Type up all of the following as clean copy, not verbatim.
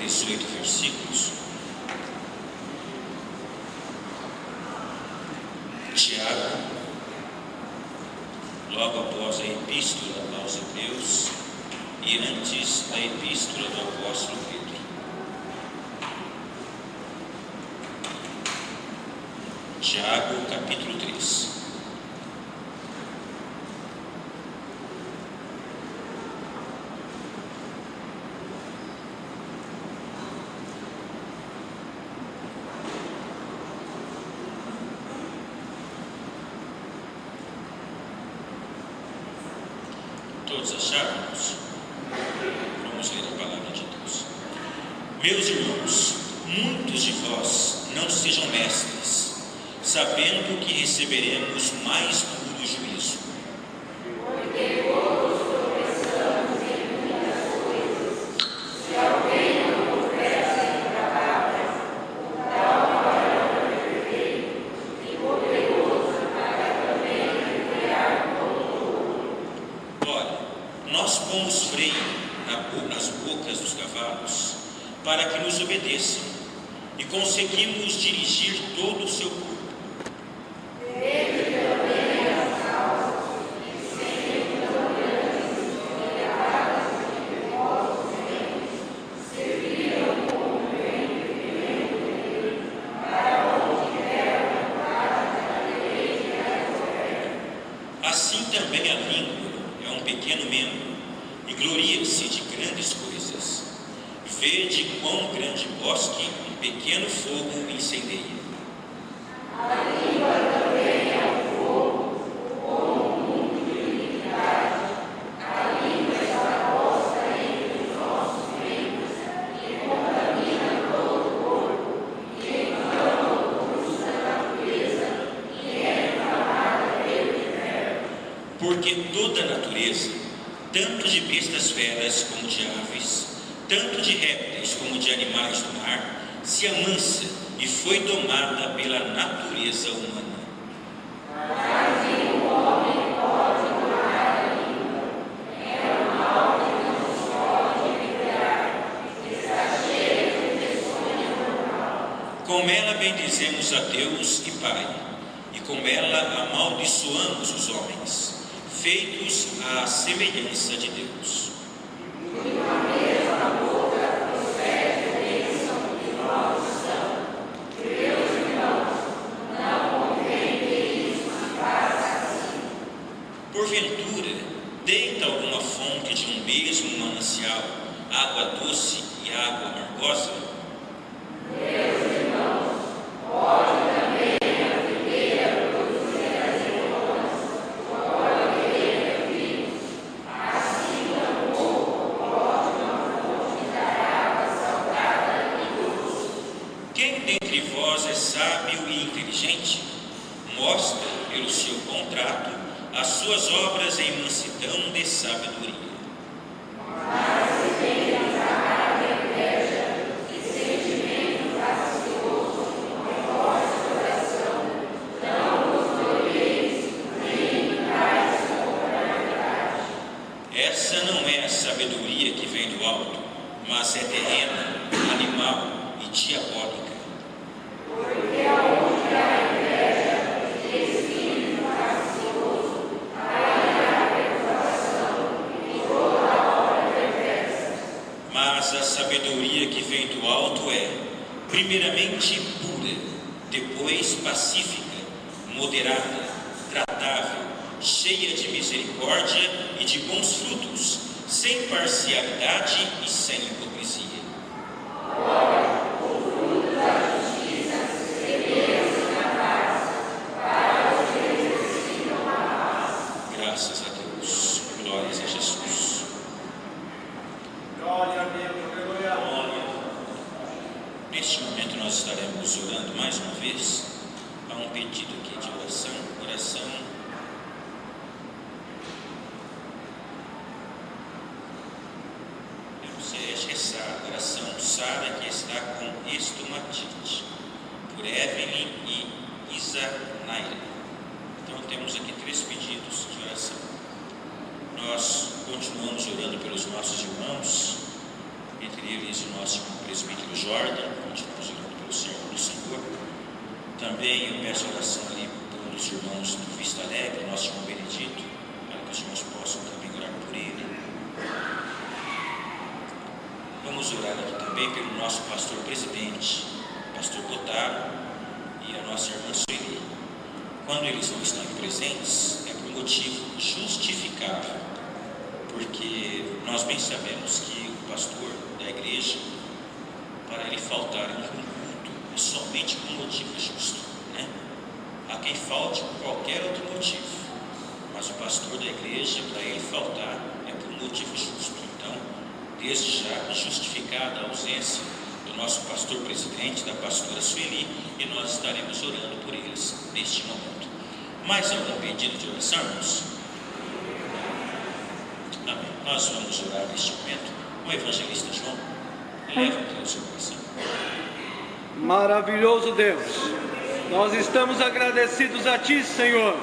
18 versículos. Tiago, logo após a epístola aos Hebreus e antes da epístola do apóstolo Pedro. Tiago, capítulo 3. Todos acharam-nos? Vamos ler a palavra de Deus. Meus irmãos, muitos de vós não sejam mestres, sabendo que receberemos mais duro juízo. Porque todos tropeçamos em muitas coisas. Se alguém não tropeça em palavras, o tal varão é perfeito e poderoso para também criar todo. Ora, nós pomos freio nas bocas dos cavalos, para que nos obedeçam, e conseguimos dirigir todo o seu corpo. Teve também as causas que, sendo tão grandes e elevadas de vossos membros, serviram como bem para onde quer a vontade daquele que as governa. Assim também a língua é um pequeno membro, e gloria-se de grandes coisas. Vede quão grande bosque um pequeno fogo incendeia. A língua também é um fogo, como mundo de iniquidade. A língua está posta entre os nossos membros e contamina todo o corpo, e inflama o curso da natureza, e é inflamada pelo inferno. Porque toda a natureza, tanto de bestas feras como de aves, tanto de répteis como de animais do mar, se amansa e foi domada pela natureza humana. Mas nenhum homem pode domar a língua. É um mal que não se pode liberar. Está cheia de peçonha mortal. Com ela bendizemos a Deus e Pai, e com ela amaldiçoamos os homens, feitos à semelhança de Deus. E uma mesma boca procede bênção e maldição. Meus irmãos, não convém que isso se faça assim. Porventura, deita alguma fonte de um mesmo manancial água doce e água amargosa? Meus irmãos, pode também a figueira produzir azeitonas, ou a videira figos. Assim tampouco pode uma fonte dar água salgada e doce. Quem dentre vós é sábio e inteligente? Mostra, pelo seu bom trato, as suas obras em mansidão de sabedoria. Mas se tem a inveja e sentimento faccioso no vosso coração, não vos glorieis, nem imitais contra a verdade. Essa não é a sabedoria que vem do alto, mas é terrena, animal e diabólica. Porque aonde há inveja e espírito faccioso, aí há perturbação e toda obra perversa. Mas a sabedoria que vem do alto é, primeiramente, pura, depois pacífica, moderada, tratável, cheia de misericórdia e de bons frutos, sem parcialidade e sem hipocrisia. Ora, o fruto da justiça segurança na paz, para os que exercitam a paz. Graças a Deus. Glórias a Jesus. Glória a Deus, aleluia. Neste momento nós estaremos orando mais uma vez. Há um pedido aqui de oração. Eu não sei, acho que é Sara. Oração Sara, que está com estomatite. Por Evelyn e Isanaira. Então temos aqui 3 pedidos de oração. Nós continuamos orando pelos nossos irmãos, entre eles o nosso irmão presbítero Jordan, continuamos orando pelo servo do Senhor. Também eu peço oração ali por um dos irmãos do Vista Alegre, nosso irmão Benedito, para que os irmãos possam também orar por ele. Vamos orar aqui também pelo nosso pastor presidente, pastor Botaro, e a nossa irmã Sueli. Quando eles não estão presentes, é por motivo justificável, porque nós bem sabemos que o pastor da igreja, para ele faltar em um culto, é somente por motivo justo, né? Há quem falte por qualquer outro motivo, mas o pastor da igreja, para ele faltar, é por motivo justo. Então, desde já justificada a ausência do nosso pastor presidente, da pastora Sueli, e nós estaremos orando por eles neste momento. Mais algum pedido de oração, irmãos? Amém. Nós vamos orar neste momento com o evangelista João. Eleva o seu coração. Maravilhoso Deus, nós estamos agradecidos a Ti, Senhor,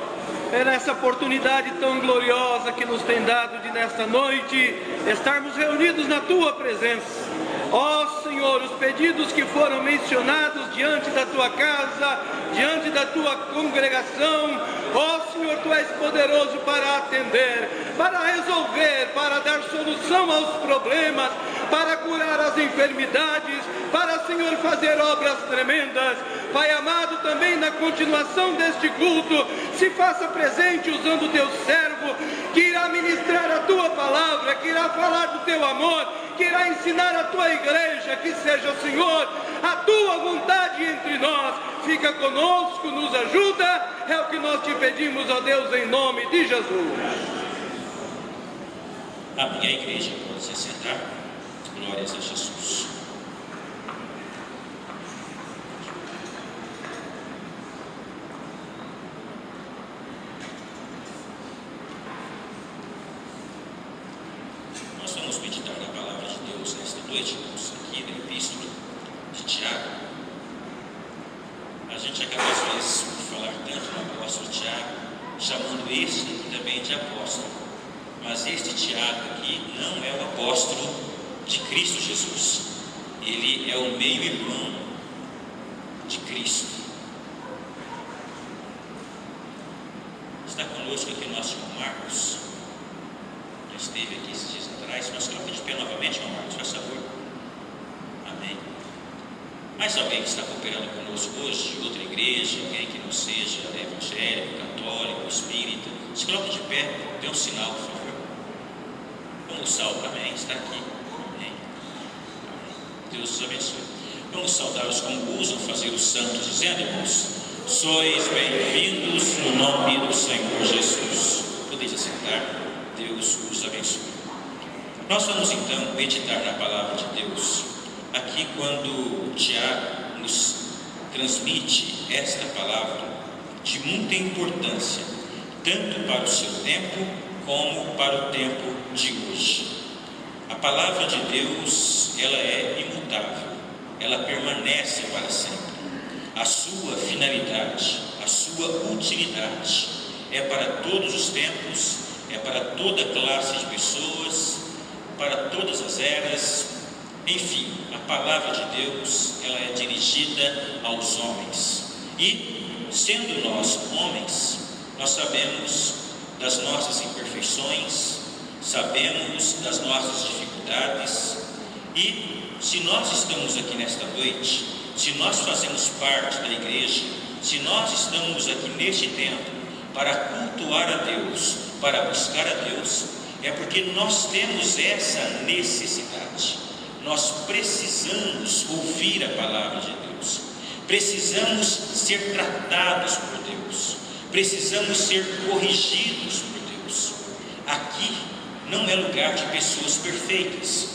por essa oportunidade tão gloriosa que nos tem dado de nesta noite estarmos reunidos na Tua presença. Ó Senhor, os pedidos que foram mencionados diante da Tua casa, diante da Tua congregação, ó Senhor, Tu és poderoso para atender, para resolver, para dar solução aos problemas, para curar as enfermidades, para, Senhor, fazer obras tremendas. Pai amado, também na continuação deste culto, se faça presente usando o Teu servo, que irá ministrar a Tua palavra, que irá falar do Teu amor, que irá ensinar a Tua igreja, que seja, Senhor, a Tua vontade entre nós. Fica conosco, nos ajuda, é o que nós Te pedimos, ó Deus, em nome de Jesus. Amém. A igreja pode se sentar. Glórias a Jesus. Nós vamos meditar na palavra de Deus nesta noite, irmãos, aqui na Epístola de Tiago. A gente acaba às vezes por falar tanto no apóstolo Tiago, chamando este aqui também de apóstolo. Mas este Tiago aqui não é o apóstolo de Cristo Jesus. Ele é o meio-irmão de Cristo. Está conosco aqui o nosso irmão Marcos. Já esteve aqui esses dias atrás. Nós colocamos de pé novamente, irmão Marcos, faz favor. Amém. Mais alguém que está cooperando conosco hoje, de outra igreja, alguém que não seja evangélico, católico, espírita, se coloque de pé, dê um sinal, por favor. Vamos saudar, amém, está aqui. Amém. Deus os abençoe. Vamos saudá-los como usam fazer os santos, dizendo, irmãos, sois bem-vindos no nome do Senhor Jesus. Podeis assentar, Deus os abençoe. Nós vamos então meditar na palavra de Deus. Aqui quando Tiago nos transmite esta palavra de muita importância, tanto para o seu tempo como para o tempo de hoje. A palavra de Deus, ela é imutável, ela permanece para sempre. A sua finalidade, a sua utilidade é para todos os tempos, é para toda classe de pessoas, para todas as eras. Enfim, a palavra de Deus, ela é dirigida aos homens. E, sendo nós homens, nós sabemos das nossas imperfeições, sabemos das nossas dificuldades. E, se nós estamos aqui nesta noite, se nós fazemos parte da igreja, se nós estamos aqui neste tempo para cultuar a Deus, para buscar a Deus, é porque nós temos essa necessidade. Nós precisamos ouvir a palavra de Deus, precisamos ser tratados por Deus, precisamos ser corrigidos por Deus. Aqui não é lugar de pessoas perfeitas.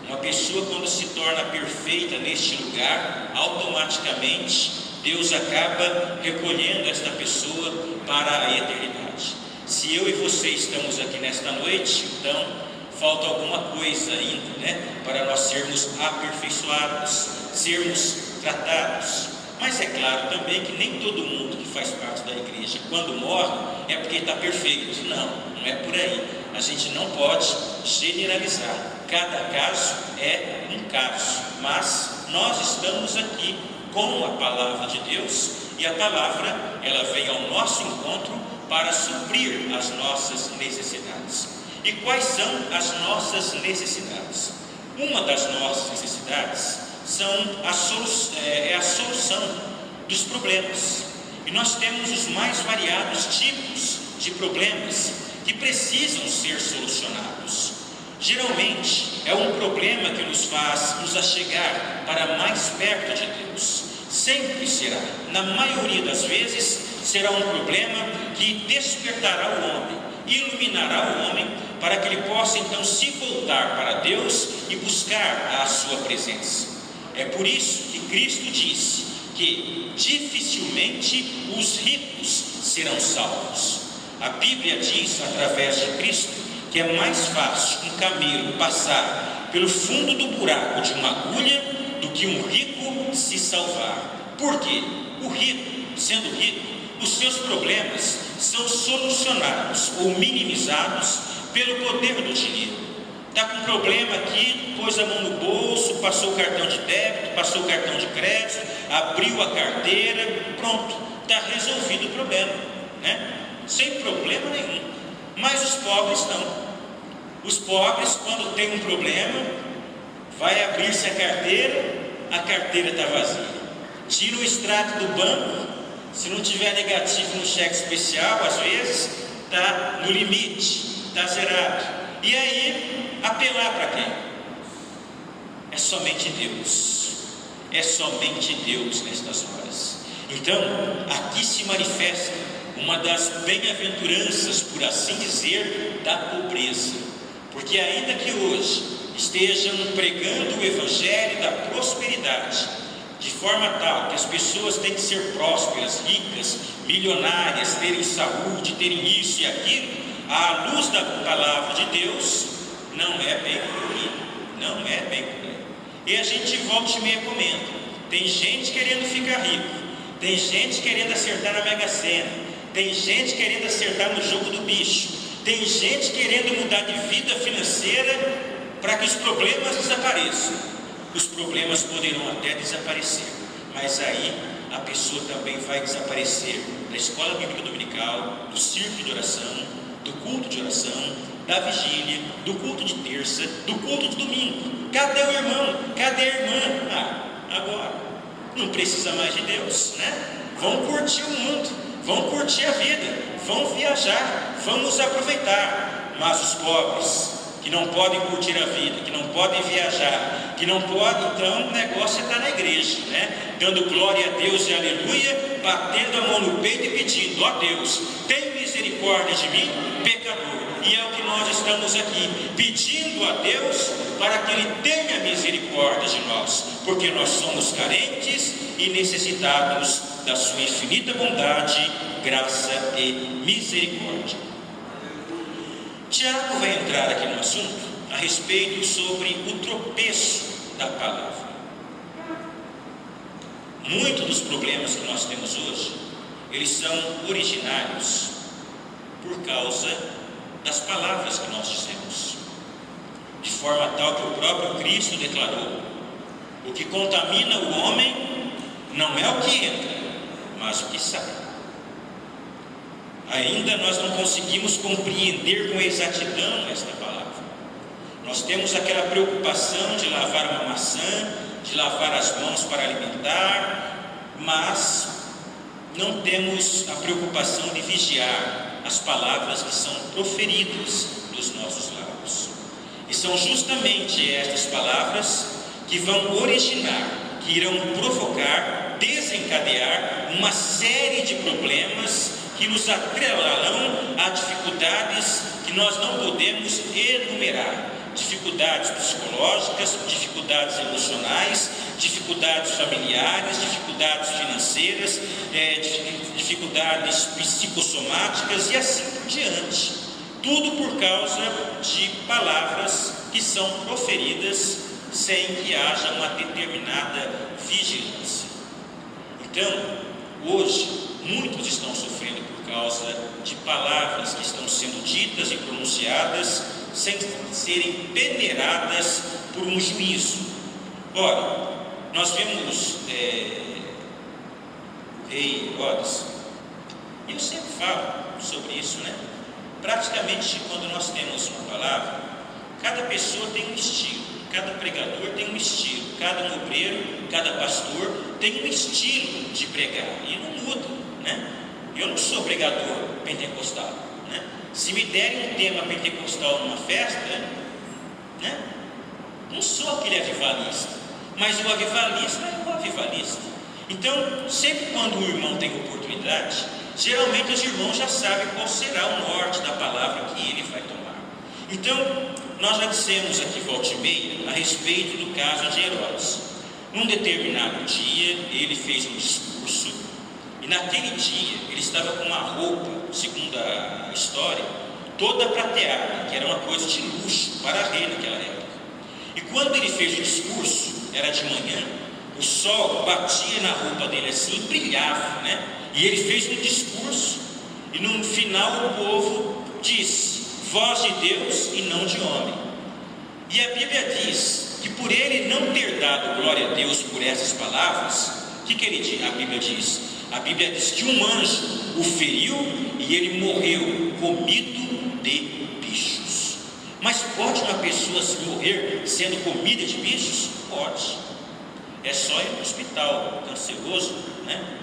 Uma pessoa, quando se torna perfeita neste lugar, automaticamente Deus acaba recolhendo esta pessoa para a eternidade. Se eu e você estamos aqui nesta noite, então falta alguma coisa ainda, né? Para nós sermos aperfeiçoados, sermos tratados. Mas é claro também que nem todo mundo que faz parte da igreja, quando morre, é porque está perfeito. Não, não é por aí. A gente não pode generalizar. cada caso é um caso, mas nós estamos aqui com a palavra de Deus, e a palavra, ela vem ao nosso encontro para suprir as nossas necessidades. E quais são as nossas necessidades? Uma das nossas necessidades é a solução dos problemas. E nós temos os mais variados tipos de problemas que precisam ser solucionados. Geralmente é um problema que nos faz nos achegar para mais perto de Deus. Sempre será, na maioria das vezes, será um problema que despertará o homem, iluminará o homem, para que ele possa então se voltar para Deus e buscar a sua presença. É por isso que Cristo disse que dificilmente os ricos serão salvos. A Bíblia diz, através de Cristo, que é mais fácil um camelo passar pelo fundo do buraco de uma agulha do que um rico se salvar. Por quê? O rico, sendo rico, os seus problemas são solucionados ou minimizados pelo poder do dinheiro. Está com um problema aqui, pôs a mão no bolso, passou o cartão de débito, passou o cartão de crédito, abriu a carteira, pronto, está resolvido o problema, né? Sem problema nenhum. Mas os pobres não. Os pobres, quando tem um problema, vai abrir-se a carteira está vazia. Tira o extrato do banco, se não tiver negativo no cheque especial, às vezes está no limite, está zerado. E aí, apelar para quem? É somente Deus. É somente Deus nestas horas. Então, aqui se manifesta uma das bem-aventuranças, por assim dizer, da pobreza. Porque ainda que hoje estejam pregando o evangelho da prosperidade, de forma tal que as pessoas têm que ser prósperas, ricas, milionárias, terem saúde, terem isso e aquilo, à luz da palavra de Deus, não é bem por aí. Não é bem por aí. E a gente volta e meia comenta. Tem gente querendo ficar rico, tem gente querendo acertar na Mega Sena, tem gente querendo acertar no jogo do bicho, tem gente querendo mudar de vida financeira para que os problemas desapareçam. Os problemas poderão até desaparecer, mas aí a pessoa também vai desaparecer da escola bíblica dominical, do círculo de oração, do culto de oração, da vigília, do culto de terça, do culto de domingo. Cadê o irmão? Cadê a irmã? Agora não precisa mais de Deus, né? Vão curtir o mundo, vão curtir a vida, vão viajar, vamos aproveitar. Mas os pobres, que não podem curtir a vida, que não podem viajar, que não podem, então o negócio é estar na igreja, né? Dando glória a Deus e aleluia, batendo a mão no peito e pedindo: ó Deus, tem misericórdia de mim, pecador. E é o que nós estamos aqui, pedindo a Deus para que Ele tenha misericórdia de nós, porque nós somos carentes e necessitados da sua infinita bondade, graça e misericórdia. Tiago vai entrar aqui no assunto a respeito sobre o tropeço da palavra. Muitos dos problemas que nós temos hoje, eles são originários por causa das palavras que nós dizemos, de forma tal que o próprio Cristo declarou: o que contamina o homem não é o que entra, mas o que sai. Ainda nós não conseguimos compreender com exatidão esta palavra. Nós temos aquela preocupação de lavar uma maçã, de lavar as mãos para alimentar, mas não temos a preocupação de vigiar as palavras que são proferidas dos nossos lábios. E são justamente estas palavras que vão originar, que irão provocar, desencadear uma série de problemas que nos atrelarão a dificuldades que nós não podemos enumerar. Dificuldades psicológicas, dificuldades emocionais, dificuldades familiares, dificuldades financeiras, dificuldades psicossomáticas e assim por diante. Tudo por causa de palavras que são proferidas sem que haja uma determinada vigilância. Então, hoje, muitos estão sofrendo por causa de palavras que estão sendo ditas e pronunciadas sem serem peneiradas por um juízo. Ora, nós vemos o rei Herodes, e eu sempre falo sobre isso, né? Praticamente, quando nós temos uma palavra, cada pessoa tem um estilo, cada pregador tem um estilo, cada obreiro, cada pastor tem um estilo de pregar, e não muda, né? Eu não sou pregador pentecostal, né? Se me derem um tema pentecostal numa festa, né? Não sou aquele avivalista, mas o avivalista é o avivalista. Então, sempre quando o irmão tem oportunidade, geralmente os irmãos já sabem qual será o norte da palavra que ele vai tomar. Então, nós já dissemos aqui volta e meia a respeito do caso de Herodes. Num determinado dia, ele fez um discurso, e naquele dia ele estava com uma roupa, segundo a história, toda prateada, que era uma coisa de luxo para rei naquela época. E quando ele fez o discurso, era de manhã, o sol batia na roupa dele assim, brilhava, né? E ele fez um discurso, e no final o povo disse: voz de Deus e não de homem. E a Bíblia diz que por ele não ter dado glória a Deus por essas palavras, o que ele diz? A Bíblia diz que um anjo o feriu e ele morreu comido de bichos. Mas pode uma pessoa morrer sendo comida de bichos? Pode. É só ir no hospital canceroso, né?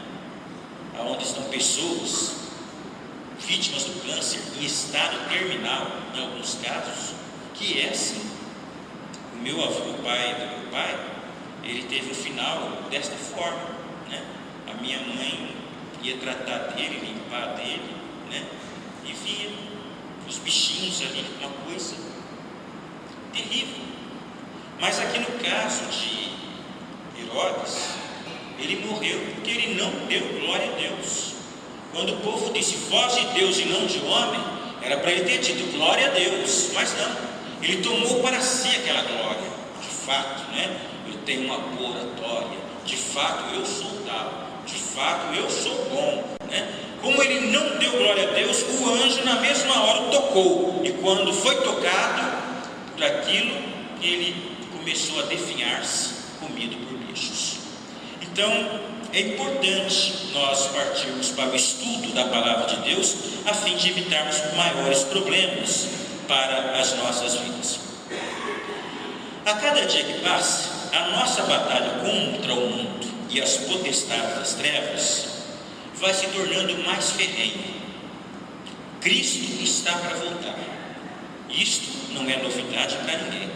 Onde estão pessoas vítimas do câncer em estado terminal, em alguns casos, que é assim. O meu avô, o pai do meu pai, ele teve um final desta forma, né? A minha mãe ia tratar dele, limpar dele, né? E via os bichinhos ali, uma coisa terrível. Mas aqui no caso de Herodes, ele morreu porque ele não deu glória a Deus. Quando o povo disse voz de Deus e não de homem, era para ele ter dito glória a Deus, mas não, ele tomou para si aquela glória. De fato, né? Eu tenho uma boa oratória, de fato eu sou tal, de fato eu sou bom, né? Como ele não deu glória a Deus, o anjo na mesma hora o tocou, e quando foi tocado por aquilo, ele começou a definhar-se, comido por bichos. Então, é importante nós partirmos para o estudo da palavra de Deus, a fim de evitarmos maiores problemas para as nossas vidas. A cada dia que passa, a nossa batalha contra o mundo e as potestades das trevas vai se tornando mais ferrenha. Cristo está para voltar. Isto não é novidade para ninguém,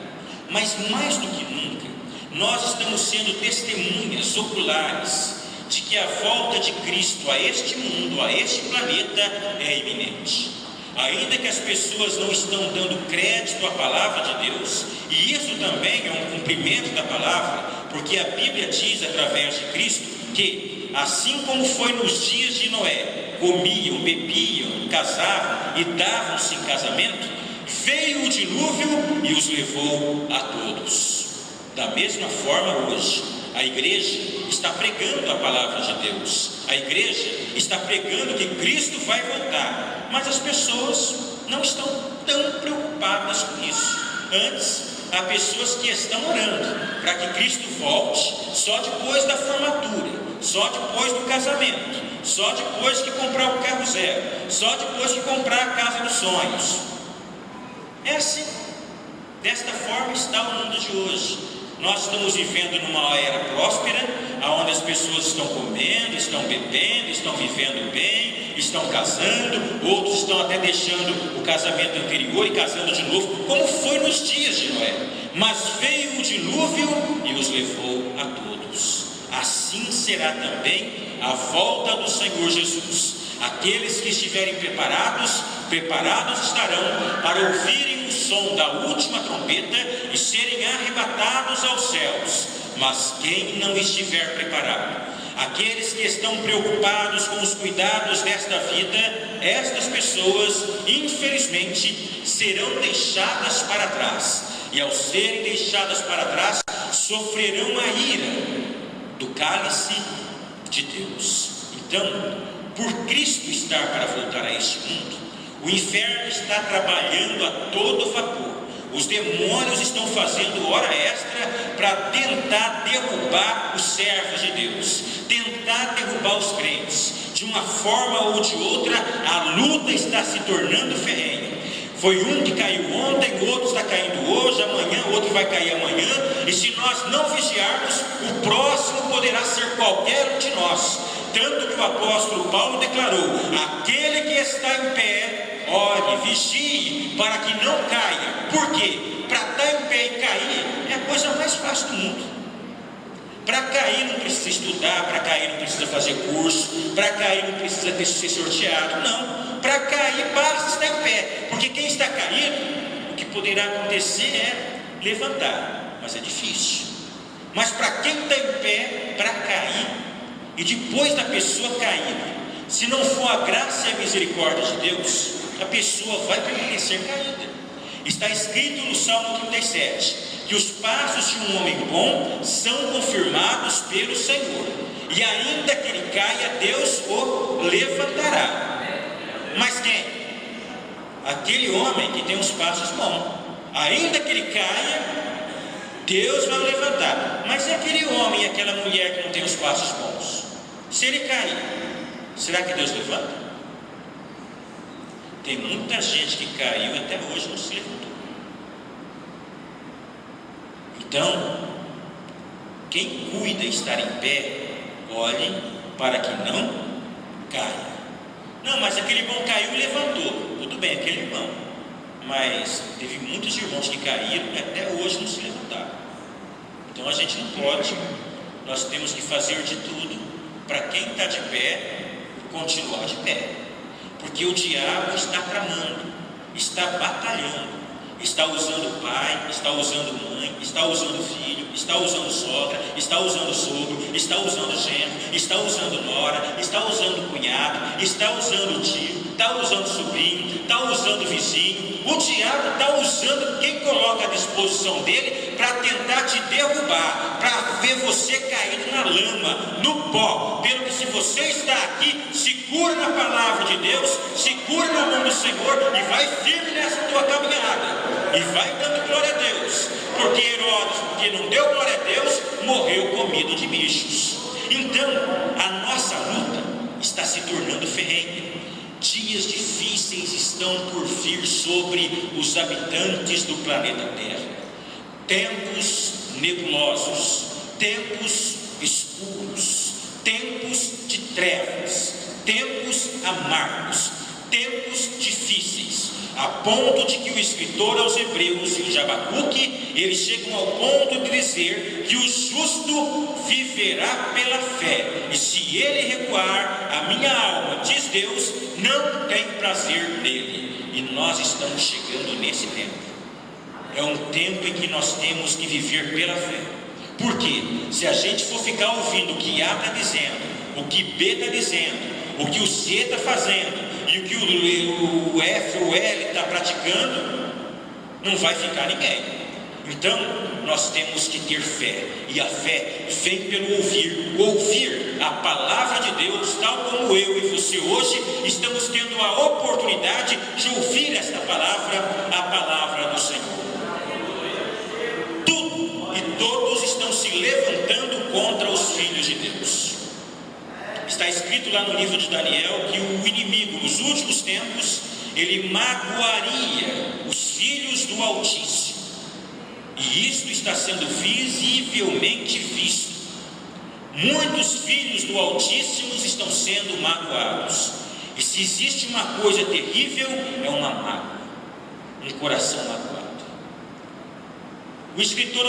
mas mais do que nunca, nós estamos sendo testemunhas oculares de que a volta de Cristo a este mundo, a este planeta, é iminente. Ainda que as pessoas não estão dando crédito à palavra de Deus, e isso também é um cumprimento da palavra, porque a Bíblia diz através de Cristo que, assim como foi nos dias de Noé, comiam, bebiam, casavam e davam-se em casamento, veio o dilúvio e os levou a todos. Da mesma forma hoje, a igreja está pregando a palavra de Deus, a igreja está pregando que Cristo vai voltar, mas as pessoas não estão tão preocupadas com isso. Antes, há pessoas que estão orando para que Cristo volte só depois da formatura, só depois do casamento, só depois que comprar o carro zero, só depois que comprar a casa dos sonhos. É assim, desta forma está o mundo de hoje. Nós estamos vivendo numa era próspera, onde as pessoas estão comendo, estão bebendo, estão vivendo bem, estão casando, outros estão até deixando o casamento anterior e casando de novo, como foi nos dias de Noé. Mas veio o dilúvio e os levou a todos. Assim será também a volta do Senhor Jesus. Aqueles que estiverem preparados estarão para ouvirem o som da última trombeta e serem arrebatados aos céus. Mas quem não estiver preparado, aqueles que estão preocupados com os cuidados desta vida, estas pessoas, infelizmente, serão deixadas para trás. E ao serem deixadas para trás, sofrerão a ira do cálice de Deus. Então, por Cristo estar para voltar a este mundo, O inferno está trabalhando a todo vapor. Os demônios estão fazendo hora extra para tentar derrubar os servos de Deus, tentar derrubar os crentes. De uma forma ou de outra, a luta está se tornando ferrenha. Foi um que caiu ontem, o outro está caindo hoje, amanhã, o outro vai cair amanhã. E se nós não vigiarmos, o próximo poderá ser qualquer um de nós. Tanto que o apóstolo Paulo declarou: aquele que está em pé, ore, vigie, para que não caia. Por quê? Para estar em pé e cair é a coisa mais fácil do mundo. Para cair não precisa estudar, para cair não precisa fazer curso, para cair não precisa ser sorteado, não. Para cair basta estar em pé, porque quem está caído, o que poderá acontecer é levantar, mas é difícil. Mas para quem está em pé, para cair, e depois da pessoa cair, se não for a graça e a misericórdia de Deus, a pessoa vai permanecer caída. Está escrito no Salmo 37, que os passos de um homem bom são confirmados pelo Senhor, e ainda que ele caia, Deus o levantará. Mas quem? Aquele homem que tem os passos bons. Ainda que ele caia, Deus vai o levantar. Mas é aquele homem e aquela mulher que não tem os passos bons. Se ele cair, será que Deus levanta? Tem muita gente que caiu e até hoje não se levantou. Então, quem cuida estar em pé, olhe para que não caia. Não, mas aquele irmão caiu e levantou. Tudo bem, aquele irmão. Mas teve muitos irmãos que caíram e até hoje não se levantaram. Então a gente não pode. Nós temos que fazer de tudo para quem está de pé continuar de pé. Porque o diabo está tramando, está batalhando, está usando pai, está usando mãe, está usando filho, está usando sogra, está usando sogro, está usando genro, está usando nora, está usando cunhado, está usando tio, está usando sobrinho, está usando vizinho. O diabo está usando quem coloca à disposição dele para tentar te derrubar, para ver você caído na lama, no pó. Pelo que se você está aqui, segura na palavra de Deus, segura na mão do Senhor e vai firme nessa tua caminhada. E vai dando glória a Deus, porque Herodes, porque não deu glória a Deus, morreu comido de bichos. Então, a nossa luta está se tornando ferrenha. Dias difíceis estão por vir sobre os habitantes do planeta Terra. Tempos nebulosos, tempos escuros, tempos de trevas, tempos amargos, tempos difíceis, a ponto de que o escritor aos Hebreus e o Abacuque, eles chegam ao ponto de dizer que o justo viverá pela fé, e se ele recuar, a minha alma, diz Deus, não tem prazer nele. E nós estamos chegando nesse tempo. É um tempo em que nós temos que viver pela fé. Por quê? Se a gente for ficar ouvindo o que A está dizendo, o que B está dizendo, o que o C está fazendo, e o que o F ou o L está praticando, não vai ficar ninguém. Então, nós temos que ter fé, e a fé vem pelo ouvir a palavra de Deus, tal como eu e você hoje estamos tendo a oportunidade de ouvir esta palavra, a palavra do Senhor. Tudo e todos estão se levantando contra os filhos de Deus. Está escrito lá no livro de Daniel que o inimigo, nos últimos tempos, ele magoaria os filhos do Altíssimo. E isto está sendo visivelmente visto. Muitos filhos do Altíssimo estão sendo magoados. E se existe uma coisa terrível, é uma mágoa, um coração magoado. O escritor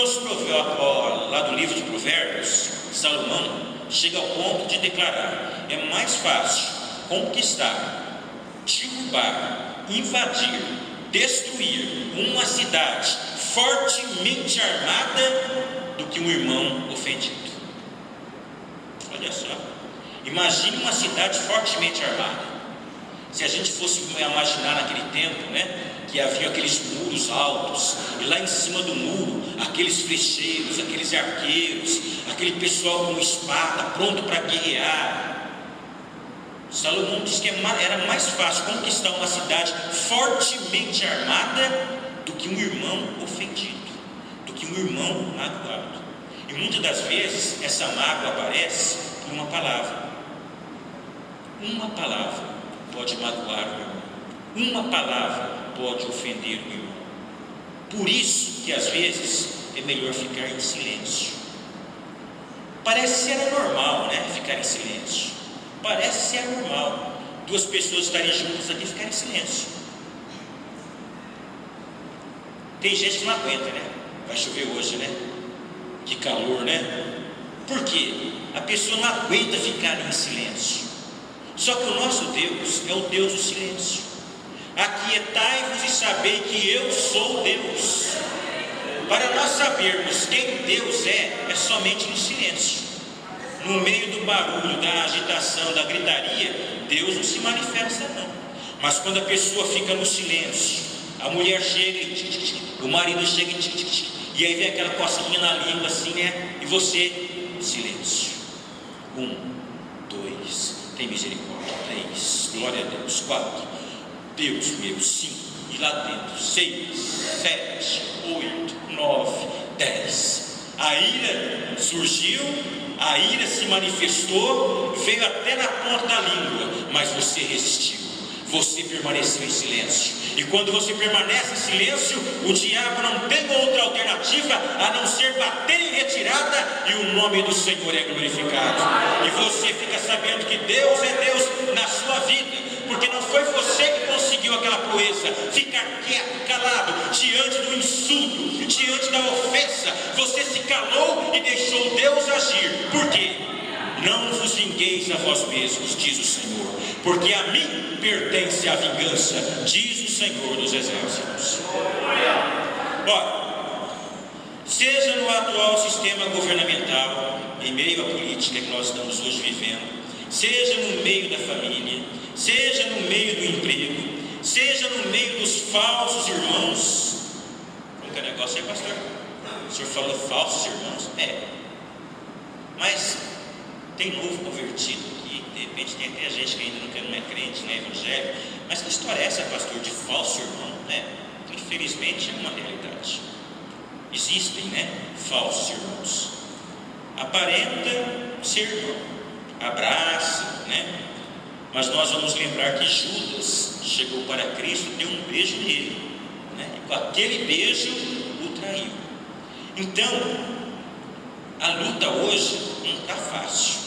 lá do livro de Provérbios, Salomão, chega ao ponto de declarar: é mais fácil conquistar, derrubar, invadir, destruir uma cidade fortemente armada do que um irmão ofendido. Olha só, imagine uma cidade fortemente armada. Se a gente fosse imaginar naquele tempo, que havia aqueles muros altos, e lá em cima do muro, aqueles flecheiros, aqueles arqueiros, aquele pessoal com espada, pronto para guerrear. Salomão diz que era mais fácil conquistar uma cidade fortemente armada do que um irmão ofendido, do que um irmão magoado. E muitas das vezes essa mágoa aparece por uma palavra. Uma palavra pode magoar o irmão, uma palavra pode ofender o irmão. Por isso que às vezes é melhor ficar em silêncio. Parece ser normal, né? Ficar em silêncio. Parece ser normal duas pessoas estarem juntas aqui e ficarem em silêncio. Tem gente que não aguenta, né? Vai chover hoje, né? Que calor, né? Por quê? A pessoa não aguenta ficar em silêncio. Só que o nosso Deus é o Deus do silêncio. Aquietai-vos e sabei que eu sou Deus. Para nós sabermos quem Deus é somente no silêncio. No meio do barulho, da agitação, da gritaria, Deus não se manifesta não. Mas quando a pessoa fica no silêncio, a mulher chega, o marido chega, e aí vem aquela coceguinha na língua assim, né? E você, silêncio. 1, 2, tem misericórdia. 3, glória a Deus. 4, Deus meu. 5, e lá dentro. 6, 7, 8, 9, 10. A ira surgiu, a ira se manifestou, veio até na ponta da língua, mas você resistiu, você permaneceu em silêncio. E quando você permanece em silêncio, o diabo não tem outra alternativa a não ser bater em retirada, e o nome do Senhor é glorificado. E você fica sabendo que Deus é Deus na sua vida, porque não foi você que conseguiu aquela proeza, ficar quieto, calado, diante do insulto, diante da ofensa. Você se calou e deixou Deus agir. Por quê? Não vos vingueis a vós mesmos, diz o Senhor, porque a mim pertence a vingança, diz o Senhor dos Exércitos. Ora, seja no atual sistema governamental, em meio à política que nós estamos hoje vivendo, seja no meio da família, seja no meio do emprego, seja no meio dos falsos irmãos. Como que é o negócio aí, pastor? O senhor falou falsos irmãos? Mas tem novo convertido aqui, de repente tem até gente que ainda não é crente, não é evangélico. Mas que história é essa, pastor, de falso irmão, né? Infelizmente é uma realidade. Existem, né? Falsos irmãos. Aparenta ser irmão, abraça, né? Mas nós vamos lembrar que Judas chegou para Cristo, deu um beijo nele, né? E com aquele beijo o traiu. Então, a luta hoje não está fácil,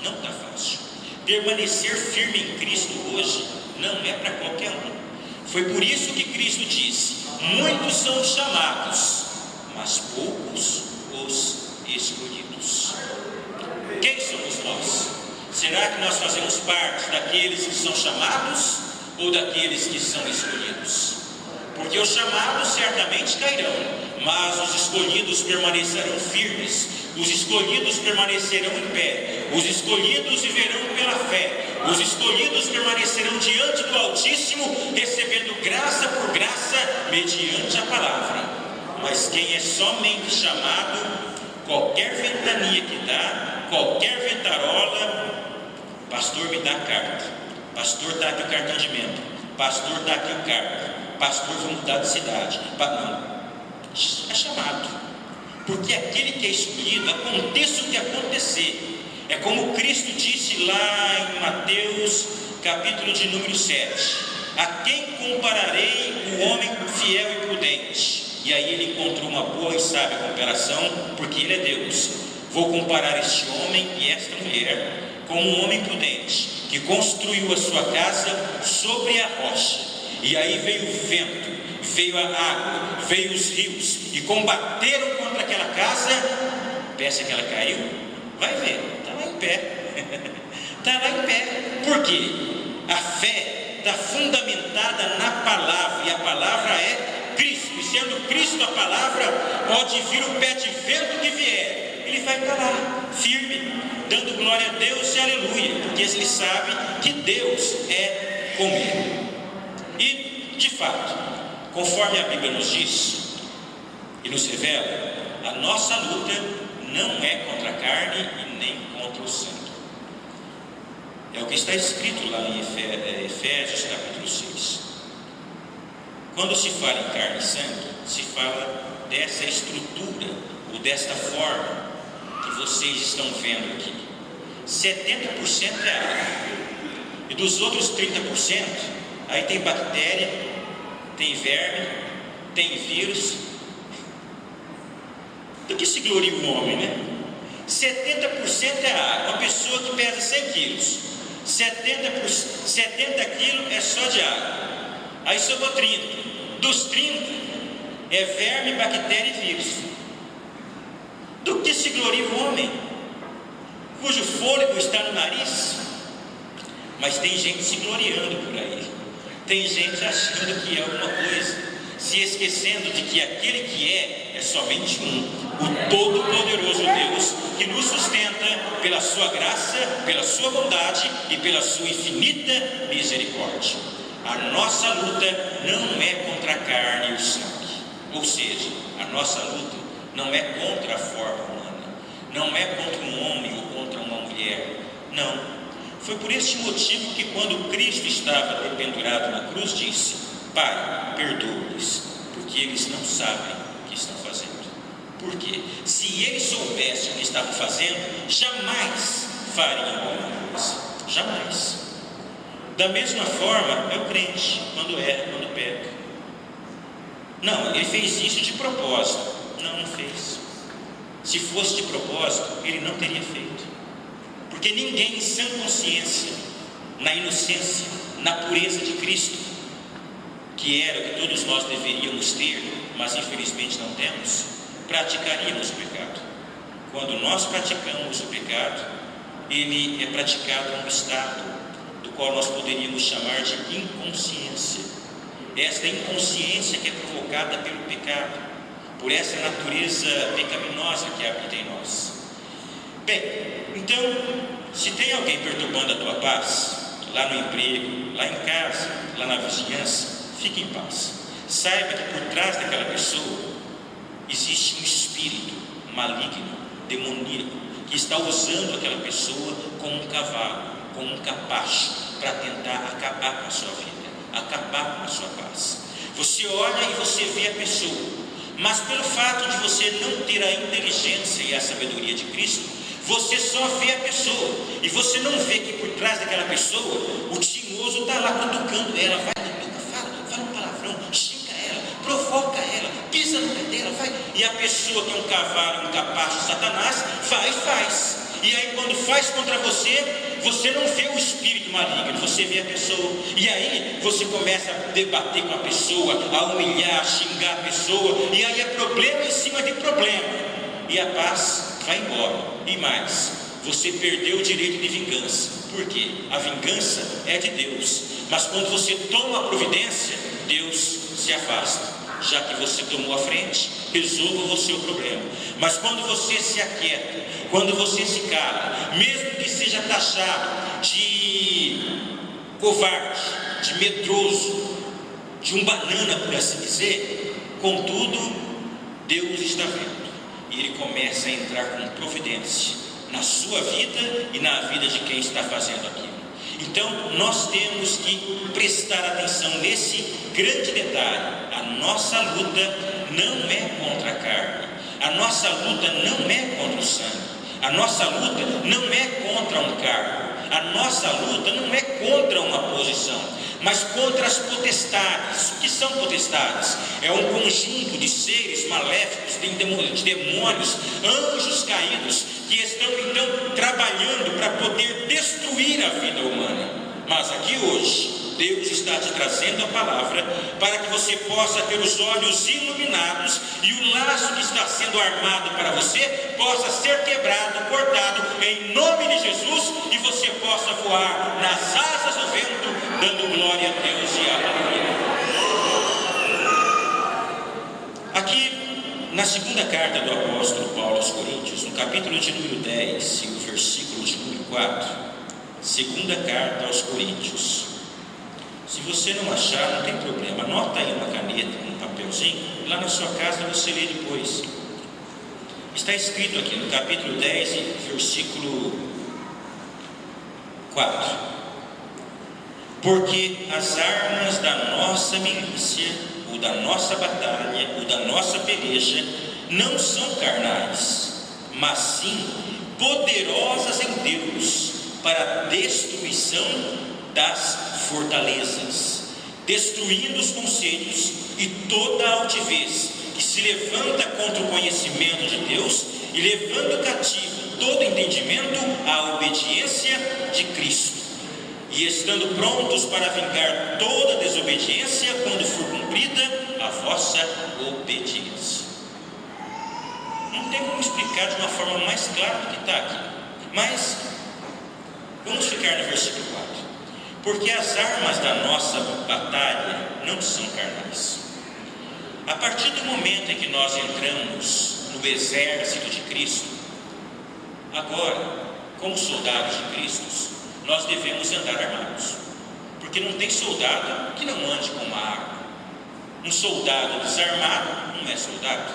não está fácil. Permanecer firme em Cristo hoje não é para qualquer um. Foi por isso que Cristo disse: muitos são os chamados, mas poucos os escolhidos. Quem somos nós? Será que nós fazemos parte daqueles que são chamados ou daqueles que são escolhidos? Porque os chamados certamente cairão, mas os escolhidos permanecerão firmes. Os escolhidos permanecerão em pé. Os escolhidos viverão pela fé. Os escolhidos permanecerão diante do Altíssimo, recebendo graça por graça, mediante a palavra. Mas quem é somente chamado, qualquer ventania que dá, qualquer ventarola, pastor, me dá a carta. Pastor, está aqui o cartão de membro. Pastor, está aqui o cargo. Pastor, vamos mudar de cidade. Não, é chamado. Porque aquele que é escolhido, aconteça o que acontecer, é como Cristo disse lá em Mateus, capítulo de número 7: a quem compararei o homem fiel e prudente? E aí ele encontrou uma boa e sábia comparação, porque ele é Deus. Vou comparar este homem e esta mulher com um homem prudente, que construiu a sua casa sobre a rocha. E aí veio o vento, veio a água, veio os rios, e combateram contra aquela casa. Pensa que ela caiu? Vai ver, está lá em pé. Está lá em pé. Por quê? A fé está fundamentada na palavra, e a palavra é Cristo. E sendo Cristo a palavra, pode vir o pé de vento que vier, ele vai estar lá, firme, dando glória a Deus e aleluia, porque ele sabe que Deus é com ele. E, de fato, conforme a Bíblia nos diz e nos revela, a nossa luta não é contra a carne e nem contra o sangue. É o que está escrito lá em Efésios capítulo 6. Quando se fala em carne e sangue, se fala dessa estrutura, ou desta forma que vocês estão vendo aqui. 70% é água. E dos outros 30%, aí tem bactéria, tem verme, tem vírus. Do que se gloria o homem, né? 70% é água. Uma pessoa que pesa 100 quilos, 70 quilos é só de água. Aí sobrou 30. Dos 30 é verme, bactéria e vírus. Do que se gloria o homem, cujo fôlego está no nariz? Mas tem gente se gloriando por aí. Tem gente achando que é alguma coisa, se esquecendo de que aquele que é somente um, o Todo-Poderoso Deus, que nos sustenta pela sua graça, pela sua bondade e pela sua infinita misericórdia. A nossa luta não é contra a carne e o sangue, ou seja, a nossa luta não é contra a forma humana, não é contra um homem ou contra uma mulher, não. Foi por este motivo que quando Cristo estava dependurado na cruz disse: Pai, perdoa-lhes, porque eles não sabem o que estão fazendo. Por quê? Se eles soubessem o que estavam fazendo, jamais fariam alguma coisa, jamais. Da mesma forma é o crente, quando erra, quando peca. Não, ele fez isso de propósito. Não fez. Se fosse de propósito, ele não teria feito. Porque ninguém em sã consciência, na inocência, na pureza de Cristo, que era o que todos nós deveríamos ter, mas infelizmente não temos, praticaríamos o pecado. Quando nós praticamos o pecado, ele é praticado num estado do qual nós poderíamos chamar de inconsciência. Esta inconsciência que é provocada pelo pecado, por essa natureza pecaminosa que habita em nós. Bem, então, se tem alguém perturbando a tua paz, lá no emprego, lá em casa, lá na vizinhança, fique em paz. Saiba que por trás daquela pessoa existe um espírito maligno, demoníaco, que está usando aquela pessoa como um cavalo, como um capacho, para tentar acabar com a sua vida, acabar com a sua paz. Você olha e você vê a pessoa, mas pelo fato de você não ter a inteligência e a sabedoria de Cristo, você só vê a pessoa, e você não vê que por trás daquela pessoa, o tinhoso está lá cutucando ela, vai, fala um palavrão, xinga ela, provoca ela, pisa no pé dela, vai. E a pessoa que é um cavalo, um capacho, Satanás, vai e faz. E aí quando faz contra você, você não vê o espírito maligno, você vê a pessoa. E aí você começa a debater com a pessoa, a humilhar, a xingar a pessoa. E aí é problema em cima de problema. E a paz vai embora. E mais, você perdeu o direito de vingança. Por quê? A vingança é de Deus. Mas quando você toma a providência, Deus se afasta. Já que você tomou a frente, resolva o seu problema. Mas quando você se aquieta, quando você se cala, mesmo que seja taxado de covarde, de medroso, de um banana, por assim dizer, contudo, Deus está vendo. E Ele começa a entrar com providência na sua vida e na vida de quem está fazendo aquilo. Então, nós temos que prestar atenção nesse grande detalhe. A nossa luta não é contra a carne. A nossa luta não é contra o sangue. A nossa luta não é contra um cargo. A nossa luta não é contra uma posição, mas contra as potestades. O que são potestades? É um conjunto de seres maléficos, de demônios, anjos caídos, que estão então trabalhando para poder destruir a vida humana. Mas aqui hoje, Deus está te trazendo a palavra para que você possa ter os olhos iluminados e o laço que está sendo armado para você possa ser quebrado, cortado em nome de Jesus, e você possa voar nas asas do vento, dando glória a Deus e aleluia. Aqui na segunda carta do apóstolo Paulo aos Coríntios, no capítulo de número 10 e o versículo de número 4, segunda carta aos Coríntios. Se você não achar, não tem problema, anota aí uma caneta, um papelzinho, lá na sua casa você lê depois. Está escrito aqui no capítulo 10, versículo 4. Porque as armas da nossa milícia, ou da nossa batalha, ou da nossa peleja, não são carnais, mas sim poderosas em Deus, para a destruição das fortalezas, destruindo os conselhos e toda a altivez que se levanta contra o conhecimento de Deus, e levando cativo todo entendimento à obediência de Cristo, e estando prontos para vingar toda desobediência quando for cumprida a vossa obediência. Não tem como explicar de uma forma mais clara do que está aqui, mas vamos ficar no versículo 4. Porque as armas da nossa batalha não são carnais. A partir do momento em que nós entramos no exército de Cristo, agora, como soldados de Cristo, nós devemos andar armados, porque não tem soldado que não ande com uma arma. Um soldado desarmado não é soldado,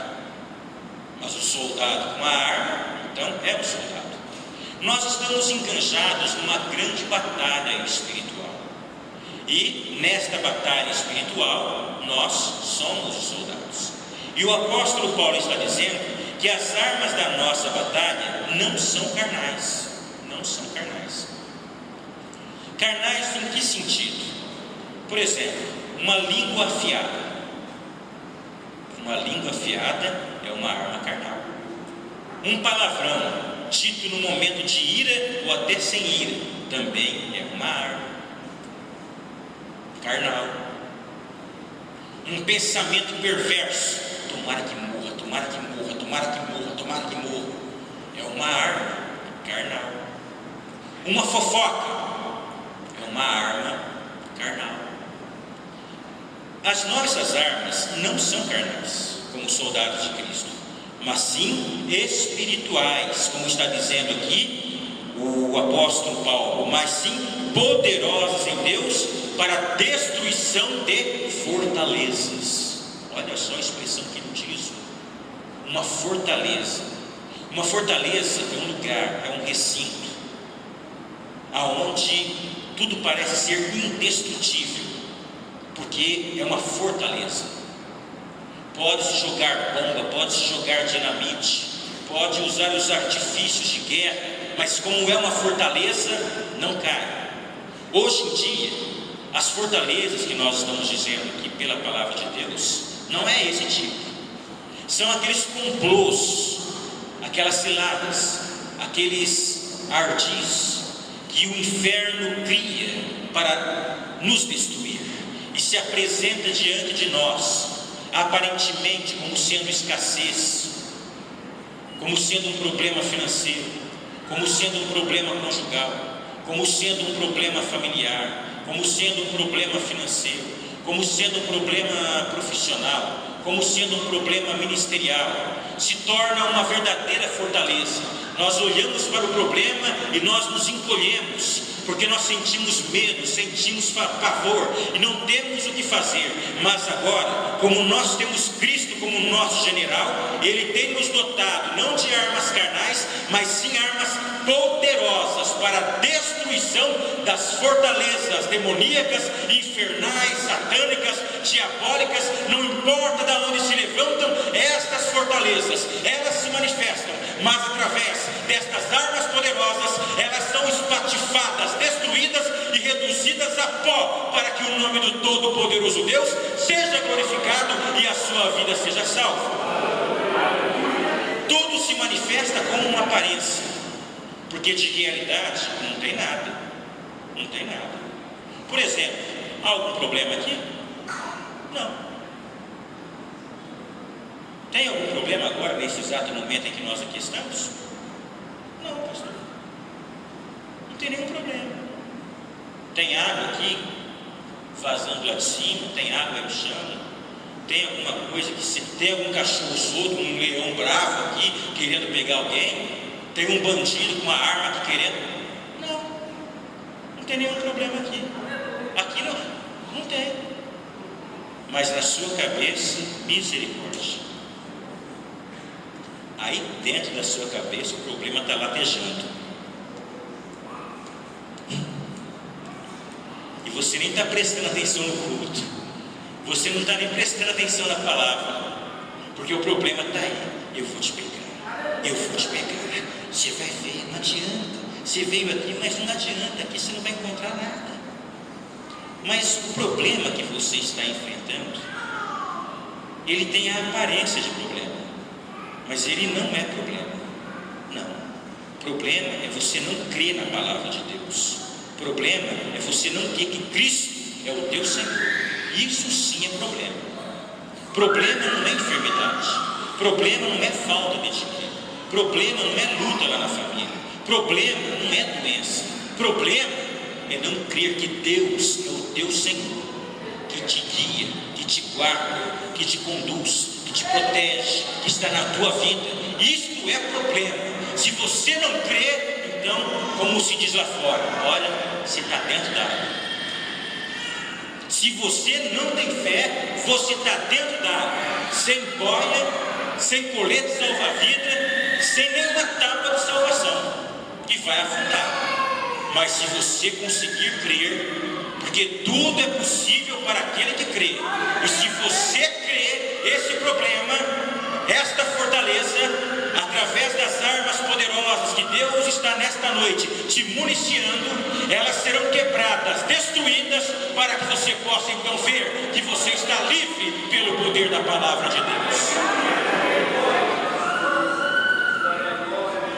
mas o soldado com a arma, então é um soldado. Nós estamos enganjados numa grande batalha espiritual, e nesta batalha espiritual nós somos os soldados. E o apóstolo Paulo está dizendo que as armas da nossa batalha não são carnais. Não são carnais. Carnais em que sentido? Por exemplo, uma língua afiada. Uma língua afiada é uma arma carnal. Um palavrão dito no momento de ira ou até sem ira também é uma arma carnal. Um pensamento perverso, tomara que morra, tomara que morra, tomara que morra, tomara que morra, é uma arma carnal. Uma fofoca é uma arma carnal. As nossas armas não são carnais, como soldados de Cristo, mas sim espirituais, como está dizendo aqui o apóstolo Paulo, mas sim poderosas em Deus para a destruição de fortalezas. Olha só a expressão que ele utiliza. Uma fortaleza. Uma fortaleza é um lugar, é um recinto, aonde tudo parece ser indestrutível, porque é uma fortaleza. Pode-se jogar bomba, pode-se jogar dinamite, pode usar os artifícios de guerra, mas como é uma fortaleza, não cai. Hoje em dia, as fortalezas que nós estamos dizendo aqui pela palavra de Deus, não é esse tipo. São aqueles complôs, aquelas ciladas, aqueles ardis que o inferno cria para nos destruir e se apresenta diante de nós, aparentemente como sendo escassez, como sendo um problema financeiro, como sendo um problema conjugal, como sendo um problema familiar, como sendo um problema financeiro, como sendo um problema profissional, como sendo um problema ministerial. Se torna uma verdadeira fortaleza. Nós olhamos para o problema e nós nos encolhemos, porque nós sentimos medo, sentimos pavor e não temos o que fazer. Mas agora, como nós temos Cristo como nosso general, Ele tem nos dotado não de armas carnais, mas sim armas poderosas para a destruição das fortalezas demoníacas, infernais, satânicas, diabólicas. Não importa de onde se levantam estas fortalezas, elas se manifestam, mas através destas armas poderosas, elas são espatifadas, destruídas e reduzidas a pó, para que o nome do Todo-Poderoso Deus seja glorificado e a sua vida seja salva. Tudo se manifesta como uma aparência, porque de realidade não tem nada. Não tem nada. Por exemplo, há algum problema aqui? Não. Tem algum problema agora, nesse exato momento em que nós aqui estamos? Não, pastor. Não tem nenhum problema. Tem água aqui vazando lá de cima, tem água no chão, tem alguma coisa que se tem algum cachorro solto, um leão bravo aqui querendo pegar alguém, tem um bandido com uma arma aqui querendo. Não tem nenhum problema aqui. Aqui não tem. Mas na sua cabeça, misericórdia. Aí dentro da sua cabeça o problema está latejando. e você nem está prestando atenção no culto, você não está nem prestando atenção na palavra, porque o problema está aí. Eu vou te pegar, eu vou te pegar. Você vai ver, não adianta. Você veio aqui, mas não adianta, aqui você não vai encontrar nada. Mas o problema que você está enfrentando, ele tem a aparência de problema, mas ele não é problema. Não. O problema é você não crer na palavra de Deus. O problema é você não ter que Cristo é o teu Senhor. Isso sim é problema. Problema não é enfermidade. Problema não é falta de dinheiro. Problema não é luta lá na família. Problema não é doença. Problema é não crer que Deus é o teu Senhor, que te guia, que te guarda, que te conduz, que te protege, que está na tua vida. Isto é problema. Se você não crê, então, como se diz lá fora, olha, você está dentro da água. Se você não tem fé, você está dentro da água, sem boia, sem colete salva-vida, sem nenhuma tábua de salvação, e vai afundar. Mas se você conseguir crer, porque tudo é possível para aquele que crê, e se você crer, esse problema, esta fortaleza, através das armas poderosas que Deus está nesta noite te municiando, elas serão quebradas, destruídas, para que você possa então ver que você está livre pelo poder da palavra de Deus.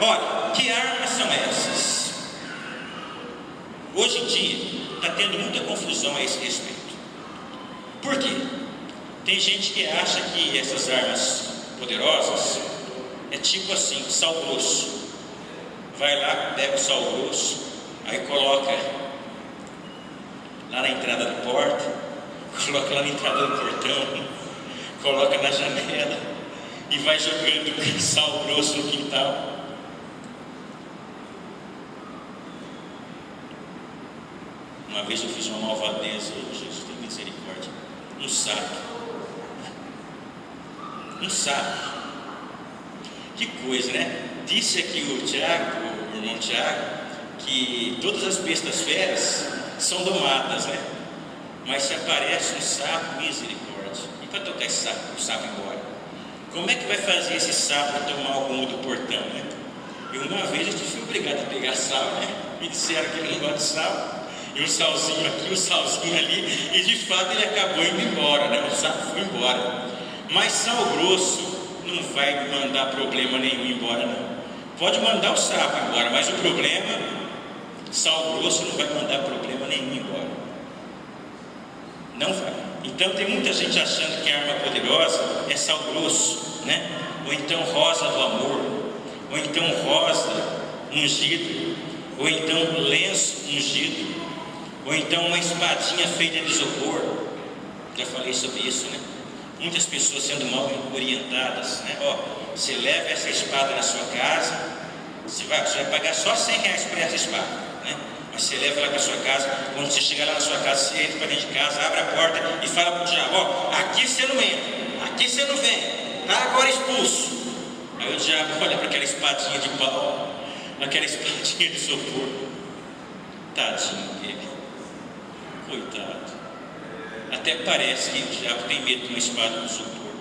Olha, que armas são essas? Hoje em dia está tendo muita confusão a esse respeito. Por quê? Tem gente que acha que essas armas poderosas é tipo assim, sal grosso. Vai lá, pega o sal grosso, aí coloca lá na entrada da porta, coloca lá na entrada do portão, coloca na janela e vai jogando sal grosso no quintal. Uma vez eu fiz uma malvadeza, Jesus tem misericórdia, um sapo. Que coisa, né? Disse aqui o irmão Tiago, que todas as bestas feras são domadas, né? Mas se aparece um sapo, misericórdia. E para tocar o sapo embora? Como é que vai fazer esse sapo tomar o rumo do portão, né? Eu uma vez eu fui obrigado a pegar sal, né? Me disseram que ele não gosta de sal. E um salzinho aqui, um salzinho ali, e de fato ele acabou indo embora, né? O sapo foi embora. Mas sal grosso não vai mandar problema nenhum embora, não. Pode mandar o sapo embora, mas o problema, sal grosso não vai mandar problema nenhum embora. Não vai. Então tem muita gente achando que a arma poderosa é sal grosso, né? Ou então rosa do amor, ou então rosa ungido, ou então lenço ungido, ou então uma espadinha feita de isopor. Já falei sobre isso, né? Muitas pessoas sendo mal orientadas, né? Ó, você leva essa espada na sua casa, você vai pagar só R$100 por essa espada, né? Mas você leva ela para a sua casa. Quando você chegar lá na sua casa, você entra para dentro de casa, abre a porta e fala para o diabo: ó, aqui você não entra, aqui você não vem, tá agora expulso. Aí o diabo olha para aquela espadinha de pau, aquela espadinha de isopor. Tadinho dele, coitado. Até parece que o diabo tem medo de uma espada de isopor.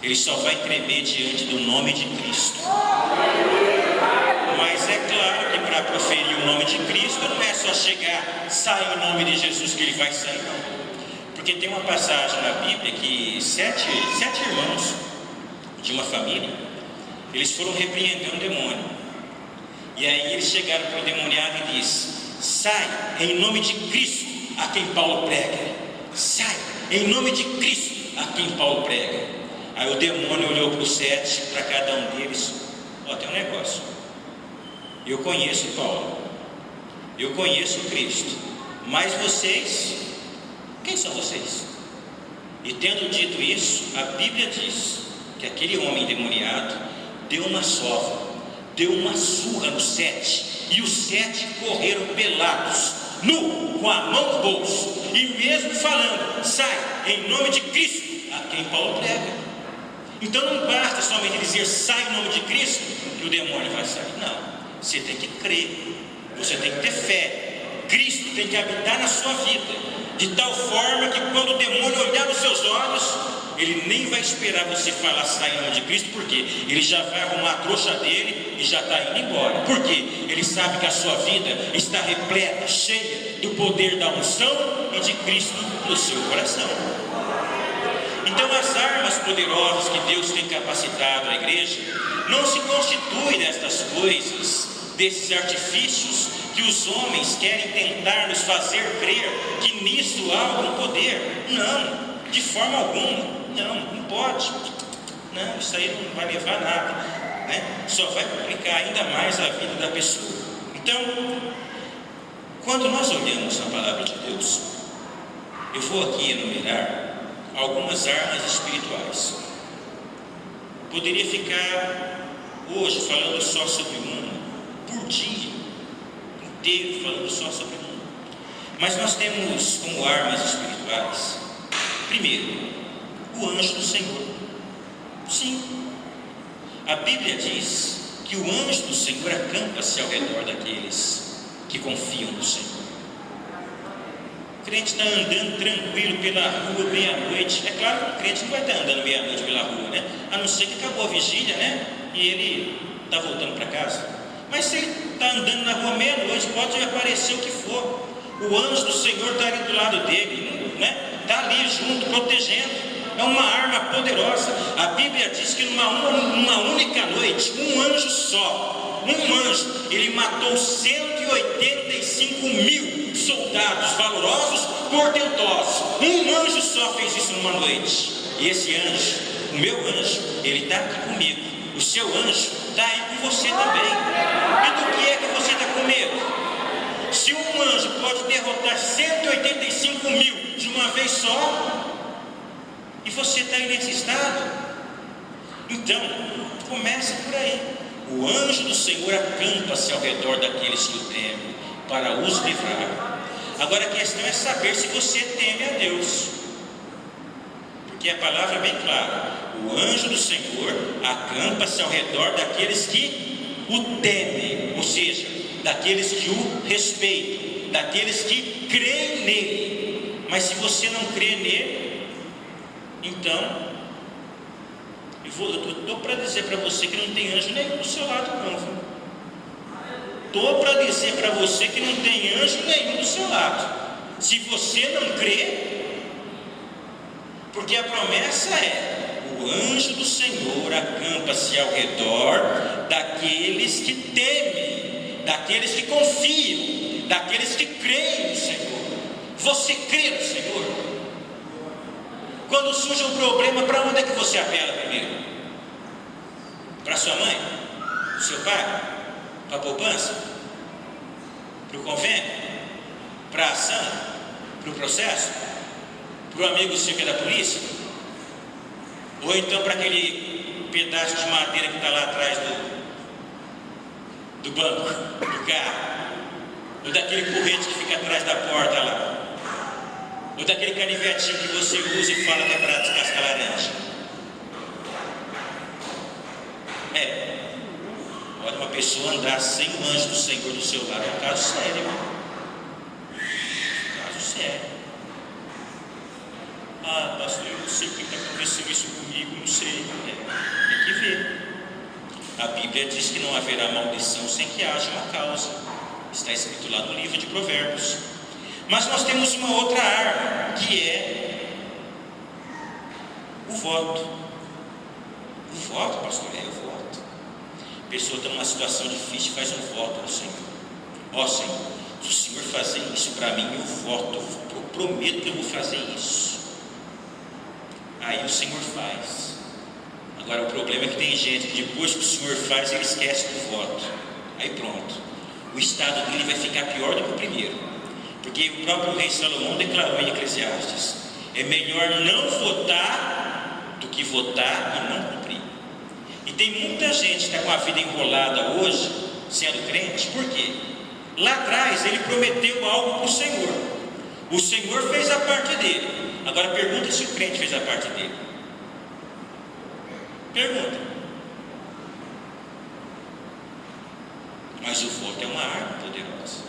Ele só vai tremer diante do nome de Cristo. Mas é claro que para proferir o nome de Cristo não é só chegar, sair em nome de Jesus que ele vai sair, não. Porque tem uma passagem na Bíblia que sete irmãos de uma família, eles foram repreender um demônio. E aí eles chegaram para o endemoniado e disse: sai em nome de Cristo a quem Paulo prega. Sai em nome de Cristo a quem Paulo prega. Aí o demônio olhou para os 7, para cada um deles: ó, tem um negócio. Eu conheço Paulo, eu conheço Cristo, mas vocês, quem são vocês? E tendo dito isso, a Bíblia diz que aquele homem endemoniado deu uma sova, deu uma surra nos 7, e os 7 correram pelados, nu, com a mão no bolso, e mesmo falando: sai em nome de Cristo a quem Paulo prega. Então não basta somente dizer sai em nome de Cristo que o demônio vai sair. Não, você tem que crer, você tem que ter fé. Cristo tem que habitar na sua vida, de tal forma que quando o demônio olhar nos seus olhos, ele nem vai esperar você falar sair em nome de Cristo, porque ele já vai arrumar a trouxa dele e já está indo embora. Por quê? Ele sabe que a sua vida está repleta, cheia do poder da unção e de Cristo no seu coração. Então as armas poderosas que Deus tem capacitado a igreja não se constituem destas coisas, desses artifícios que os homens querem tentar nos fazer crer que nisso há algum poder. Não, de forma alguma. Não pode. Não, isso aí não vai levar a nada, né? Só vai complicar ainda mais a vida da pessoa. Então, quando nós olhamos a palavra de Deus, eu vou aqui enumerar algumas armas espirituais. Poderia ficar hoje falando só sobre uma, por dia inteiro falando só sobre uma. Mas nós temos como armas espirituais, primeiro, o anjo do Senhor. Sim, a Bíblia diz que o anjo do Senhor acampa-se ao redor daqueles que confiam no Senhor. O crente está andando tranquilo pela rua meia-noite. É claro que o crente não vai estar andando meia-noite pela rua, né? A não ser que acabou a vigília, né? E ele está voltando para casa. Mas se ele está andando na rua meia-noite, pode aparecer o que for, o anjo do Senhor está ali do lado dele, né? Está ali junto, protegendo. É uma arma poderosa. A Bíblia diz que numa única noite, um anjo só, ele matou 185 mil soldados valorosos, portentosos. Um anjo só fez isso numa noite. E esse anjo, o meu anjo, ele está aqui comigo. O seu anjo está aí com você também. E do que é que você está com medo? Se um anjo pode derrotar 185 mil de uma vez só, e você está aí nesse estado, então comece por aí. O anjo do Senhor acampa-se ao redor daqueles que o temem, para os livrar. Agora a questão é saber se você teme a Deus, porque a palavra é bem clara: o anjo do Senhor acampa-se ao redor daqueles que o temem, ou seja, daqueles que o respeitam, daqueles que creem nele. Mas se você não crê nele, então eu estou para dizer para você que não tem anjo nenhum do seu lado, não. Estou para dizer para você que não tem anjo nenhum do seu lado. Se você não crê, porque a promessa é: o anjo do Senhor acampa-se ao redor daqueles que temem, daqueles que confiam, daqueles que creem no Senhor. Você crê no Senhor? Quando surge um problema, para onde é que você apela primeiro? Para sua mãe? Para o seu pai? Para a poupança? Para o convênio? Para a ação? Para o processo? Para o amigo seu que é da polícia? Ou então para aquele pedaço de madeira que está lá atrás do banco, do carro? Ou daquele corrente que fica atrás da porta lá? Ou daquele canivetinho que você usa e fala que é para descascar laranja? Olha, uma pessoa andar sem o anjo do Senhor do seu lado é um caso sério. Caso sério. Ah, pastor, eu não sei por que está acontecendo isso comigo, não sei. Tem que ver. A Bíblia diz que não haverá maldição sem que haja uma causa. Está escrito lá no livro de Provérbios. Mas nós temos uma outra arma, que é o voto. O voto, pastor, é o voto. A pessoa está numa situação difícil, faz um voto ao Senhor. Ó Senhor, se o Senhor fazer isso para mim, eu voto, eu prometo que eu vou fazer isso. Aí o Senhor faz. Agora o problema é que tem gente que depois que o Senhor faz, ele esquece do voto. Aí pronto, o estado dele vai ficar pior do que o primeiro. Porque o próprio rei Salomão declarou em Eclesiastes: é melhor não votar do que votar e não cumprir. E tem muita gente que está com a vida enrolada hoje, sendo crente. Por quê? Lá atrás ele prometeu algo para o Senhor. O Senhor fez a parte dele. Agora pergunta se o crente fez a parte dele. Pergunta. Mas o voto é uma arma poderosa.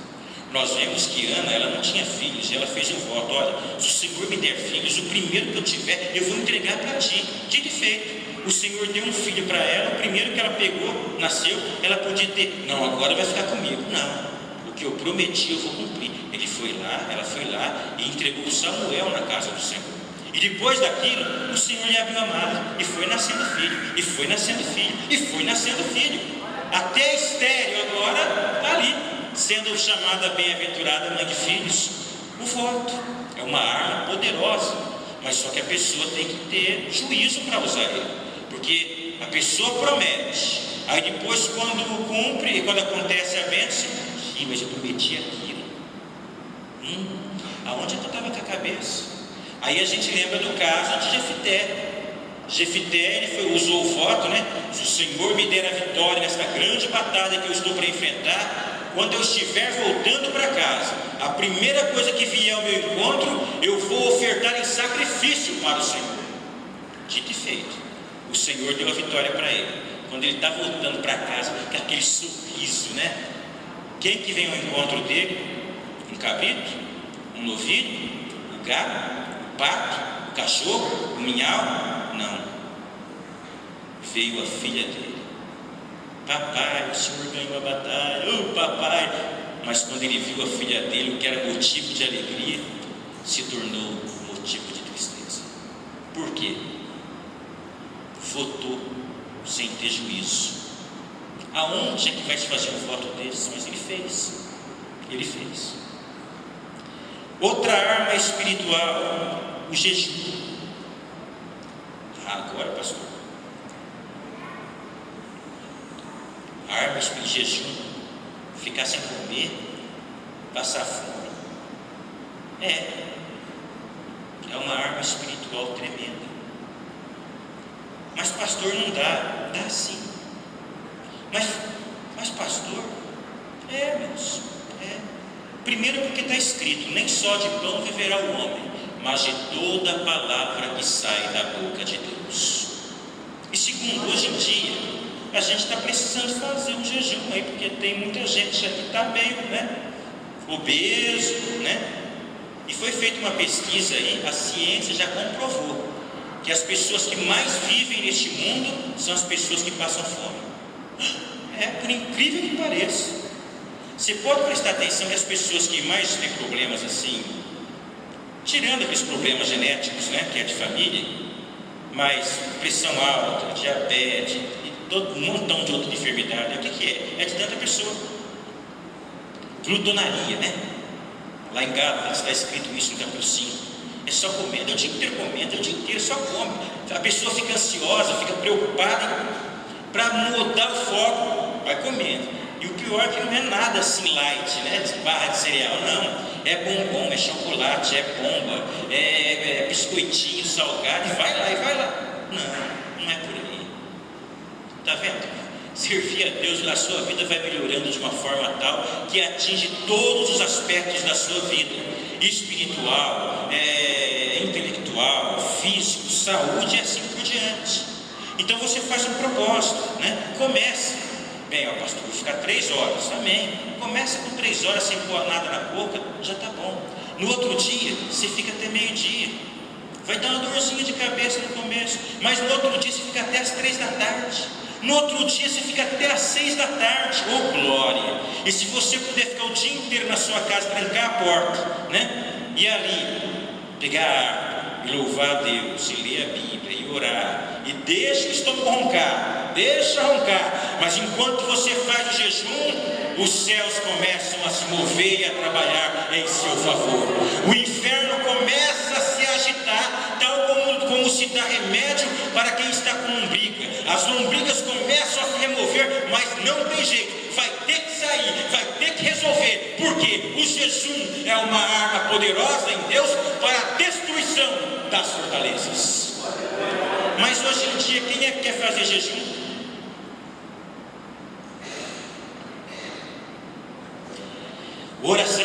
nós vemos que Ana, ela não tinha filhos, e ela fez um voto: olha, se o Senhor me der filhos, o primeiro que eu tiver, eu vou entregar para ti. Dito e feito. O Senhor deu um filho para ela, o primeiro que ela pegou, nasceu, ela podia ter: não, agora vai ficar comigo. Não, o que eu prometi eu vou cumprir. Ela foi lá e entregou Samuel na casa do Senhor. E depois daquilo, o Senhor lhe abriu a mala, e foi nascendo filho, e foi nascendo filho, e foi nascendo filho. Até a estéril agora está ali, sendo chamada bem-aventurada mãe de filhos. O voto é uma arma poderosa, mas só que a pessoa tem que ter juízo para usar ele, porque a pessoa promete, aí depois quando cumpre, quando acontece a bênção, sim, mas eu prometi aquilo. Aonde eu estava com a cabeça? Aí a gente lembra do caso de Jefité. Jefité, ele usou o voto, né? Se o Senhor me der a vitória nesta grande batalha que eu estou para enfrentar, quando eu estiver voltando para casa, a primeira coisa que vier ao meu encontro, eu vou ofertar em sacrifício para o Senhor. Dito e feito, o Senhor deu a vitória para ele. Quando ele está voltando para casa, com aquele sorriso, né? Quem que vem ao encontro dele? Um cabrito? Um novilho? Um gado? Um pato? Um cachorro? Um minhal? Não. Veio a filha dele. Papai, o Senhor ganhou a batalha. Oh, papai! Mas quando ele viu a filha dele, o que era motivo de alegria, se tornou motivo de tristeza. Por quê? Votou sem ter juízo. Aonde é que vai se fazer um voto desse? Mas ele fez. Ele fez. Outra arma espiritual, o jejum. Agora, pastor, a arma de jejum, ficar sem comer, passar fome, é uma arma espiritual tremenda. Mas pastor, não dá sim. Mas pastor, meus, primeiro porque está escrito: nem só de pão viverá o homem, mas de toda a palavra que sai da boca de Deus. E segundo, hoje em dia, a gente está precisando fazer um jejum aí, porque tem muita gente que está meio, obeso, E foi feita uma pesquisa aí, a ciência já comprovou que as pessoas que mais vivem neste mundo são as pessoas que passam fome. Por incrível que pareça. Você pode prestar atenção que as pessoas que mais têm problemas assim, tirando aqueles problemas genéticos, que é de família, mas pressão alta, diabetes e todo um montão de outra enfermidade, o que é? É de tanta pessoa. Glutonaria, Lá em Gálatas está escrito isso no capítulo 5. É só comendo, o dia inteiro comendo, o dia inteiro só come. A pessoa fica ansiosa, fica preocupada, para mudar o foco, vai comendo. E o pior é que não é nada assim light, barra de cereal, não. É bombom, é chocolate, é bomba, é biscoitinho salgado, e vai lá. Não é por aí. Está vendo? Servir a Deus, a sua vida vai melhorando de uma forma tal que atinge todos os aspectos da sua vida: espiritual, intelectual, físico, saúde e assim por diante. Então você faz um propósito, Comece. Bem, pastor, vou ficar 3 horas, amém. Começa com 3 horas sem pôr nada na boca, já está bom. No outro dia, você fica até meio-dia. Vai dar uma dorzinha de cabeça no começo, mas no outro dia você fica até as 3 da tarde. No outro dia você fica até às 6 da tarde, glória! E se você puder ficar o dia inteiro na sua casa, trancar a porta, E ali, pegar água, e louvar a Deus, e ler a Bíblia, e orar, e deixa o estômago roncar, mas enquanto você faz o jejum, os céus começam a se mover e a trabalhar em seu favor. O inferno começa a se agitar, tal como se dá remédio para quem está com lombriga. As lombrigas começam a se remover, mas não tem jeito, vai ter que sair, vai ter que resolver, porque o jejum é uma arma poderosa em Deus para a destruição das fortalezas. Mas hoje em dia, quem é que quer fazer jejum? Oração,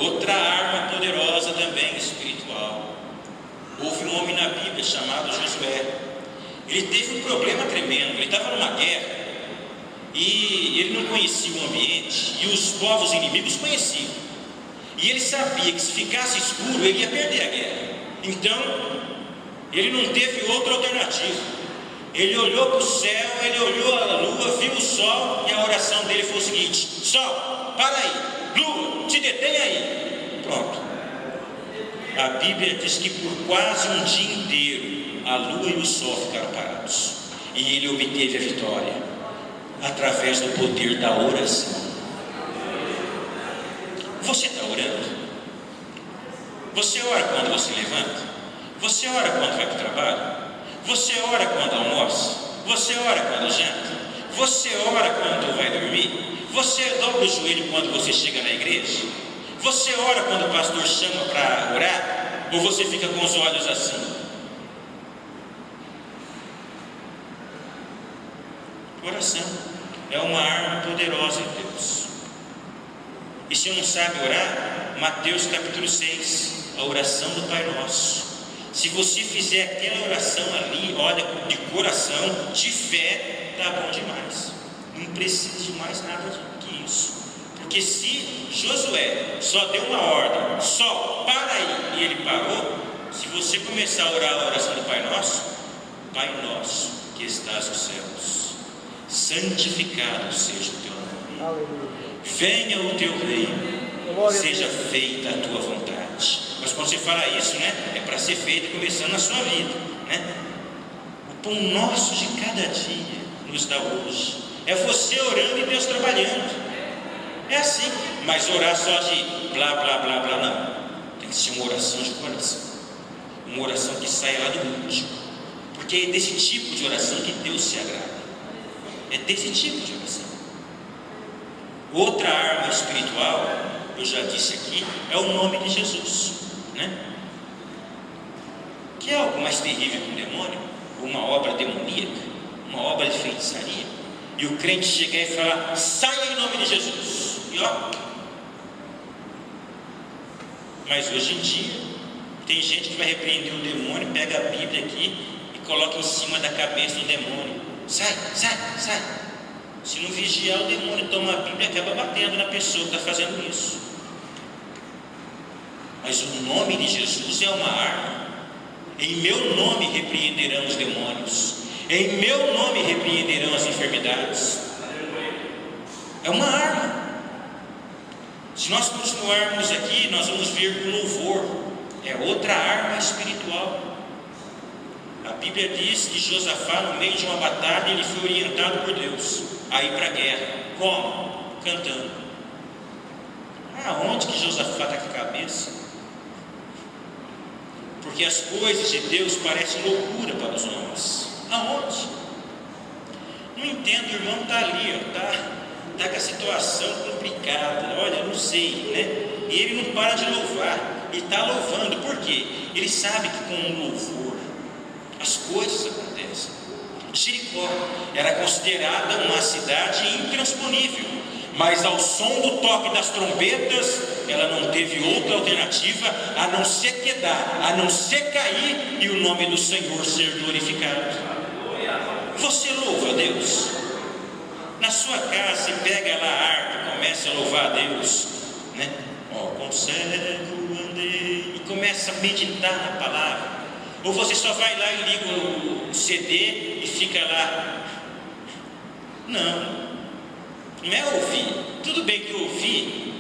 outra arma poderosa também espiritual. Houve um homem na Bíblia chamado Josué. Ele teve um problema tremendo. Ele estava numa guerra e ele não conhecia o ambiente, e os povos inimigos conheciam. E ele sabia que se ficasse escuro, ele ia perder a guerra. Então, ele não teve outra alternativa. Ele olhou para o céu, ele olhou a lua, viu o sol, e a oração dele foi o seguinte: sol, para aí, lua, te detém aí. Pronto. A Bíblia diz que por quase um dia inteiro a lua e o sol ficaram parados, e ele obteve a vitória através do poder da oração. Você está orando? Você ora quando você levanta? Você ora quando vai para o trabalho? Você ora quando almoça? Você ora quando janta? Você ora quando vai dormir? Você dobra o joelho quando você chega na igreja? Você ora quando o pastor chama para orar? Ou você fica com os olhos assim? Oração é uma arma poderosa em Deus. E se não sabe orar, Mateus capítulo 6, a oração do Pai Nosso. Se você fizer aquela oração ali, olha, de coração, de fé, tá bom demais. Não precisa de mais nada do que isso. Porque se Josué só deu uma ordem, só para aí, e ele parou, se você começar a orar a oração do Pai Nosso, que estás nos céus, santificado seja o teu nome. Aleluia. Venha o teu reino, seja feita a tua vontade. Mas quando você fala isso, né, é para ser feito começando na sua vida, né? O pão nosso de cada dia nos dá hoje. É você orando e Deus trabalhando. É assim. Mas orar só de blá blá blá blá não. Tem que ser uma oração de coração, uma oração que saia lá do íntimo, porque é desse tipo de oração que Deus se agrada. É desse tipo de oração. Outra arma espiritual, eu já disse aqui, é o nome de Jesus, né? Que é algo mais terrível que um demônio, uma obra demoníaca, uma obra de feitiçaria, e o crente chegar e falar: saia em nome de Jesus, e ó. Mas hoje em dia tem gente que vai repreender o demônio, pega a Bíblia aqui e coloca em cima da cabeça do demônio: sai, sai, sai. Se não vigiar, o demônio toma a Bíblia e acaba batendo na pessoa que está fazendo isso. Mas o nome de Jesus é uma arma. Em meu nome repreenderão os demônios, em meu nome repreenderão as enfermidades. É uma arma. Se nós continuarmos aqui, nós vamos ver o louvor. É outra arma espiritual. A Bíblia diz que Josafá, no meio de uma batalha, ele foi orientado por Deus a ir para a guerra. Como? Cantando. Aonde que Josafá está com a cabeça? Porque as coisas de Deus parecem loucura para os homens. Aonde? Não entendo, o irmão está ali, está com a situação complicada. Olha, não sei, né? E ele não para de louvar. E está louvando. Por quê? Ele sabe que com o louvor as coisas acontecem. Jericó era considerada uma cidade intransponível, mas ao som do toque das trombetas, ela não teve outra alternativa a não ser quedar, a não ser cair e o nome do Senhor ser glorificado. Você louva a Deus? Na sua casa, você pega lá a harpa e começa a louvar a Deus, né? Com cego andei, e começa a meditar na palavra. Ou você só vai lá e liga o CD e fica lá? Não é ouvir. Tudo bem que ouvir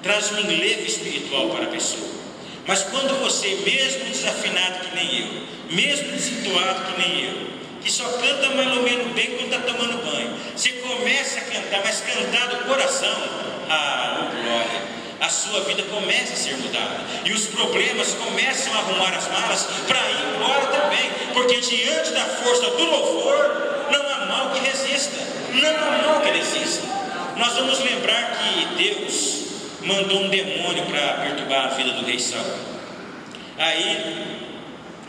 traz um enlevo espiritual para a pessoa, mas quando você, mesmo desafinado que nem eu, mesmo desentoado que nem eu, que só canta mais ou menos bem quando está tomando banho, você começa a cantar, mas cantar do coração, glória, a sua vida começa a ser mudada, e os problemas começam a arrumar as malas para ir embora também, porque diante da força do louvor, não há mal que resista, não há mal que resista. Nós vamos lembrar que Deus mandou um demônio para perturbar a vida do rei Saul.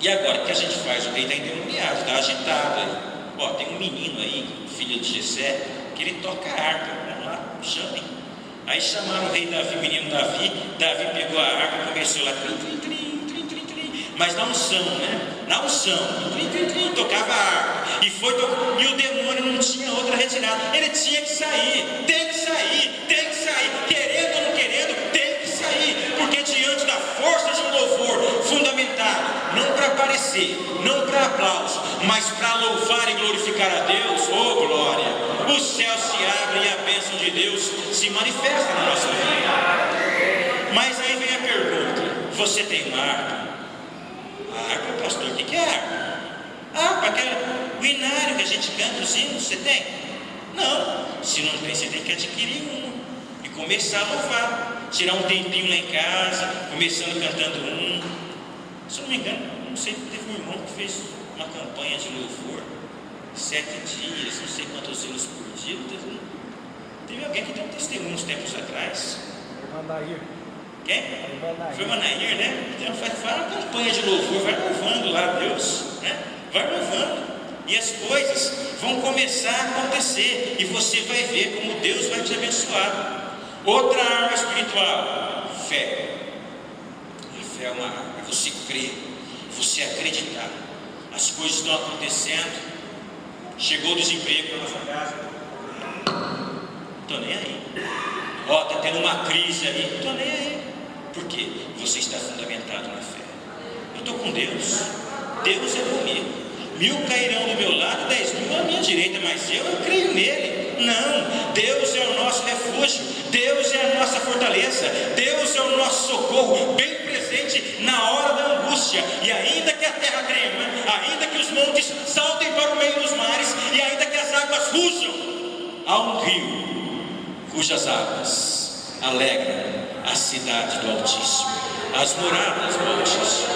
E agora, o que a gente faz? O rei está endemoniado, está agitado. Tem um menino aí, filho de Jessé, que ele toca harpa. Vamos lá, chamem. Aí chamaram o rei Davi, o menino Davi. Davi pegou a harpa e começou lá, trim, trim, trim, trim, trim. Mas na unção, né? Na unção, trim, trim, trim, tocava a harpa. E o demônio não tinha outra retirada. Ele tinha que sair, tem que sair, tem que sair. Querendo ou não querendo, tem que sair. não para aparecer, não para aplauso, mas para louvar e glorificar a Deus. Oh glória! Os céus se abrem e a bênção de Deus se manifesta na nossa vida. Mas aí vem a pergunta: você tem uma harpa? A harpa, pastor, o que é harpa? Harpa, o inário que a gente canta os hinos, você tem? Não, se não tem, você tem que adquirir uma e começar a louvar, tirar um tempinho lá em casa, começando cantando um. Se eu não me engano, não sei, teve um irmão que fez uma campanha de louvor, 7 dias, não sei quantos hinos por dia. Teve alguém que deu um testemunho uns tempos atrás. Quem? Foi Manair, né? Então faz uma campanha de louvor, vai louvando lá a Deus, né? Vai louvando, e as coisas vão começar a acontecer, e você vai ver como Deus vai te abençoar. Outra arma espiritual, fé. A fé é uma arma, é você crer, você acreditar. As coisas estão acontecendo, chegou o desemprego na nossa casa, não estou nem aí. Ó, está tendo uma crise aí, não estou nem aí. Por quê? Você está fundamentado na fé. Eu estou com Deus, Deus é comigo. 1000 cairão do meu lado, 10.000 à minha direita, mas eu creio nele. Não, Deus é o nosso refúgio, Deus é a nossa fortaleza, Deus é o nosso socorro, bem presente na hora da angústia. E ainda que a terra trema, ainda que os montes saltem para o meio dos mares, e ainda que as águas rujam, há um rio cujas águas alegram a cidade do Altíssimo, as moradas do Altíssimo.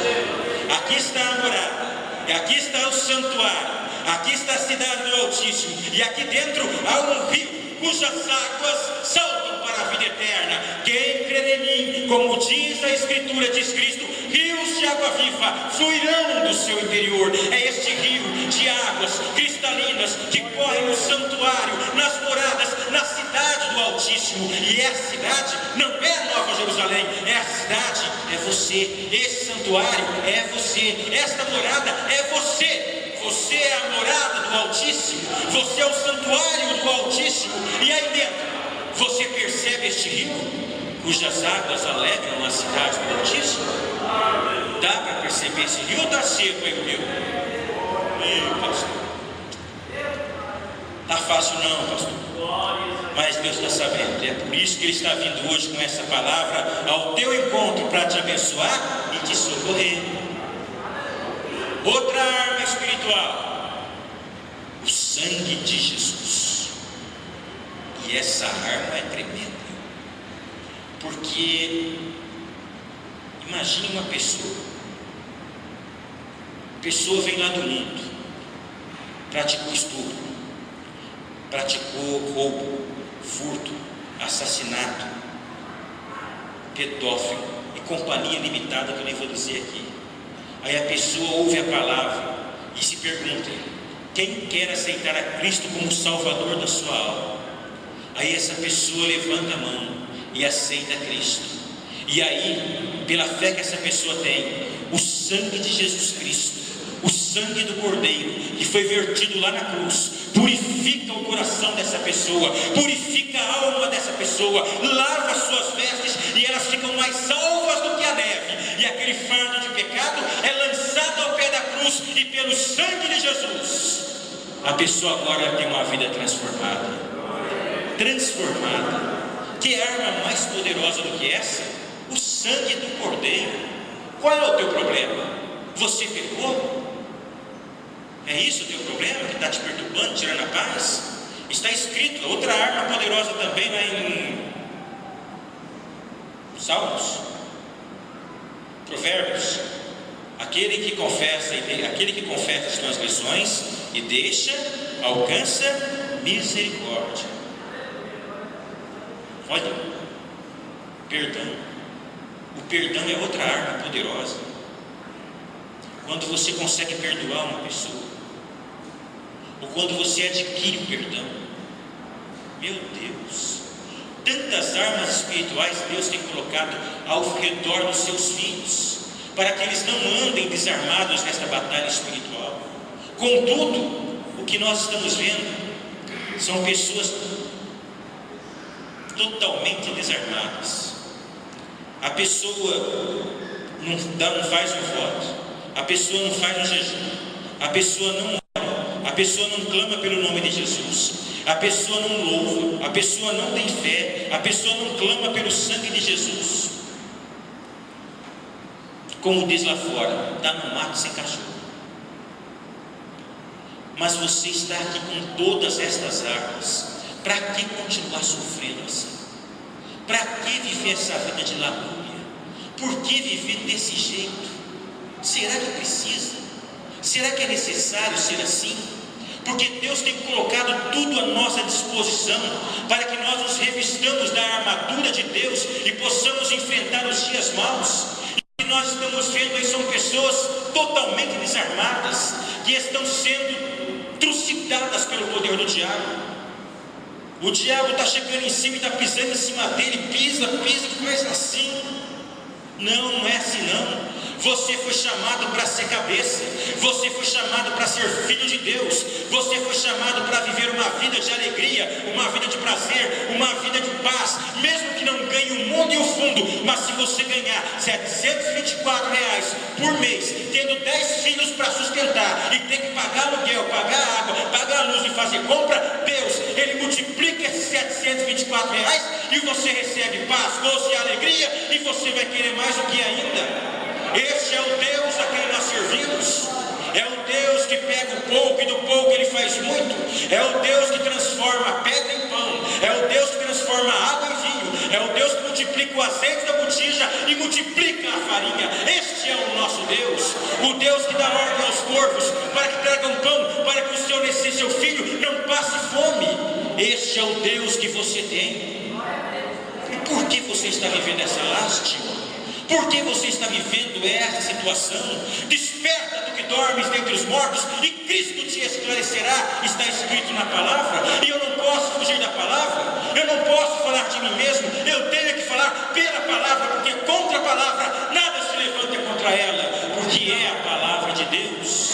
Aqui está a morada, e aqui está o santuário, aqui está a cidade do Altíssimo, e aqui dentro há um rio cujas águas saltam para a vida eterna. Quem crer em mim, como diz a Escritura, diz Cristo, rios de água viva fluirão do seu interior. É este rio de águas cristalinas que corre no santuário, nas moradas, na cidade do Altíssimo. E essa cidade não é a Nova Jerusalém, é a cidade, é você. Esse santuário é você, esta morada é você. Você é a morada do Altíssimo, você é o santuário do Altíssimo. E aí dentro, você percebe este rio, cujas águas alegram a cidade do Altíssimo? Dá para perceber esse rio ou está seco aí o rio? Ei, pastor, está fácil não, pastor, mas Deus está sabendo. É por isso que Ele está vindo hoje com essa palavra ao teu encontro, para te abençoar e te socorrer. Outra arma espiritual, o sangue de Jesus. E essa arma é tremenda, porque imagine uma pessoa vem lá do mundo, praticou estupro, praticou roubo, furto, assassinato, pedófilo e companhia limitada, que eu nem vou dizer aqui. Aí a pessoa ouve a palavra e se pergunta: quem quer aceitar a Cristo como Salvador da sua alma? Aí essa pessoa levanta a mão e aceita Cristo. E aí, pela fé que essa pessoa tem, o sangue de Jesus Cristo, o sangue do Cordeiro, que foi vertido lá na cruz, purifica o coração dessa pessoa, purifica a alma dessa pessoa, lava as suas vestes, e elas ficam mais salvas do que a neve. E aquele fardo de pecado é lançado ao pé da cruz, e pelo sangue de Jesus, a pessoa agora tem uma vida transformada. Que arma mais poderosa do que essa? O sangue do Cordeiro. Qual é o teu problema? Você pecou? É isso o teu problema que está te perturbando, tirando a paz? Está escrito, outra arma poderosa também lá em Salmos, Provérbios: aquele que confessa as transgressões e deixa, alcança misericórdia. Olha, perdão. O perdão é outra arma poderosa. Quando você consegue perdoar uma pessoa, ou quando você adquire o perdão, meu Deus, tantas armas espirituais Deus tem colocado ao redor dos seus filhos, para que eles não andem desarmados nesta batalha espiritual. Contudo, o que nós estamos vendo são pessoas totalmente desarmadas. A pessoa não faz um voto, a pessoa não faz um jejum, a pessoa não ora, a pessoa não clama pelo nome de Jesus, a pessoa não louva, a pessoa não tem fé, a pessoa não clama pelo sangue de Jesus. Como diz lá fora, está no mato sem cachorro. Mas você está aqui com todas estas armas. Para que continuar sofrendo assim? Para que viver essa vida de lamúria? Por que viver desse jeito? Será que precisa? Será que é necessário ser assim? Porque Deus tem colocado tudo à nossa disposição para que nós nos revistamos da armadura de Deus e possamos enfrentar os dias maus. E nós estamos vendo aí são pessoas totalmente desarmadas, que estão sendo trucidadas pelo poder do diabo. O diabo está chegando em cima e está pisando em cima dele, pisa, faz assim. Não é assim não. Você foi chamado para ser cabeça, você foi chamado para ser filho de Deus, você foi chamado para viver uma vida de alegria, uma vida de prazer, uma vida de paz, mesmo que não ganhe o mundo e o fundo, mas se você ganhar R$724 por mês, tendo 10 filhos para sustentar, e ter que pagar aluguel, pagar água, pagar a luz e fazer compra, Deus, Ele multiplica esses R$724 e você recebe paz, gozo e alegria, e você vai querer mais do que ainda. Este é o Deus a quem nós servimos. É o Deus que pega o pouco e do pouco Ele faz muito. É o Deus que transforma a pedra em pão. É o Deus que transforma a água em vinho. É o Deus que multiplica o azeite da botija e multiplica a farinha. Este é o nosso Deus. O Deus que dá ordem aos corvos para que tragam pão, para que o seu filho não passe fome. Este é o Deus que você tem. E por que você está vivendo essa lástima? Por que você está vivendo essa situação? Desperta do que dormes dentre os mortos, e Cristo te esclarecerá, está escrito na palavra. E eu não posso fugir da palavra, eu não posso falar de mim mesmo, eu tenho que falar pela palavra, porque contra a palavra nada se levanta contra ela, porque é a palavra de Deus.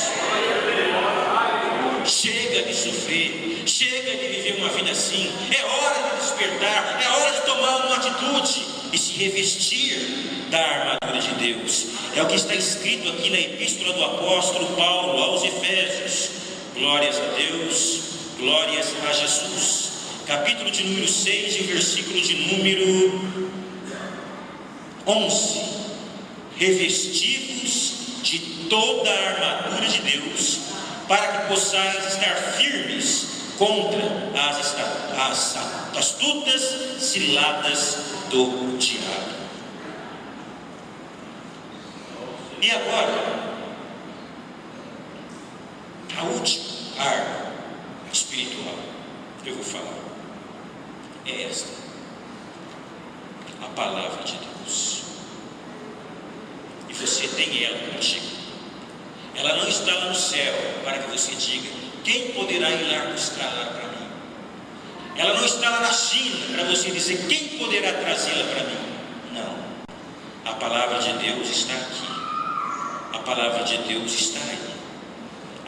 Chega de sofrer, chega de viver uma vida assim. É hora de despertar, é hora de tomar uma atitude e se revestir da armadura de Deus. É o que está escrito aqui na epístola do apóstolo Paulo aos Efésios. Glórias a Deus, glórias a Jesus. Capítulo de número 6 e o versículo de número 11. Revestivos de toda a armadura de Deus, para que possais estar firmes contra as astutas ciladas do diabo. E agora, a última arma espiritual que eu vou falar é esta: a palavra de Deus. E você tem ela contigo. Ela não está lá no céu para que você diga: quem poderá ir lá buscá-la para mim? Ela não está lá na China para você dizer: quem poderá trazê-la para mim? Não. A palavra de Deus está aqui. A palavra de Deus está aí.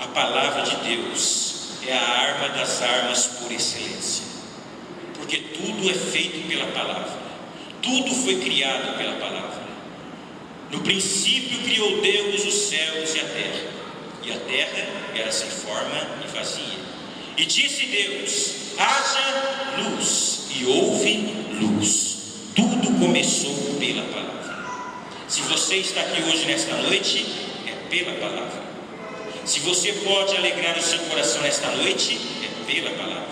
A palavra de Deus é a arma das armas por excelência. Porque tudo é feito pela palavra. Tudo foi criado pela palavra. No princípio criou Deus os céus e a terra. E a terra era sem forma e vazia. E disse Deus: haja luz. E houve luz. Tudo começou pela palavra. Se você está aqui hoje nesta noite, é pela palavra. Se você pode alegrar o seu coração nesta noite, é pela palavra.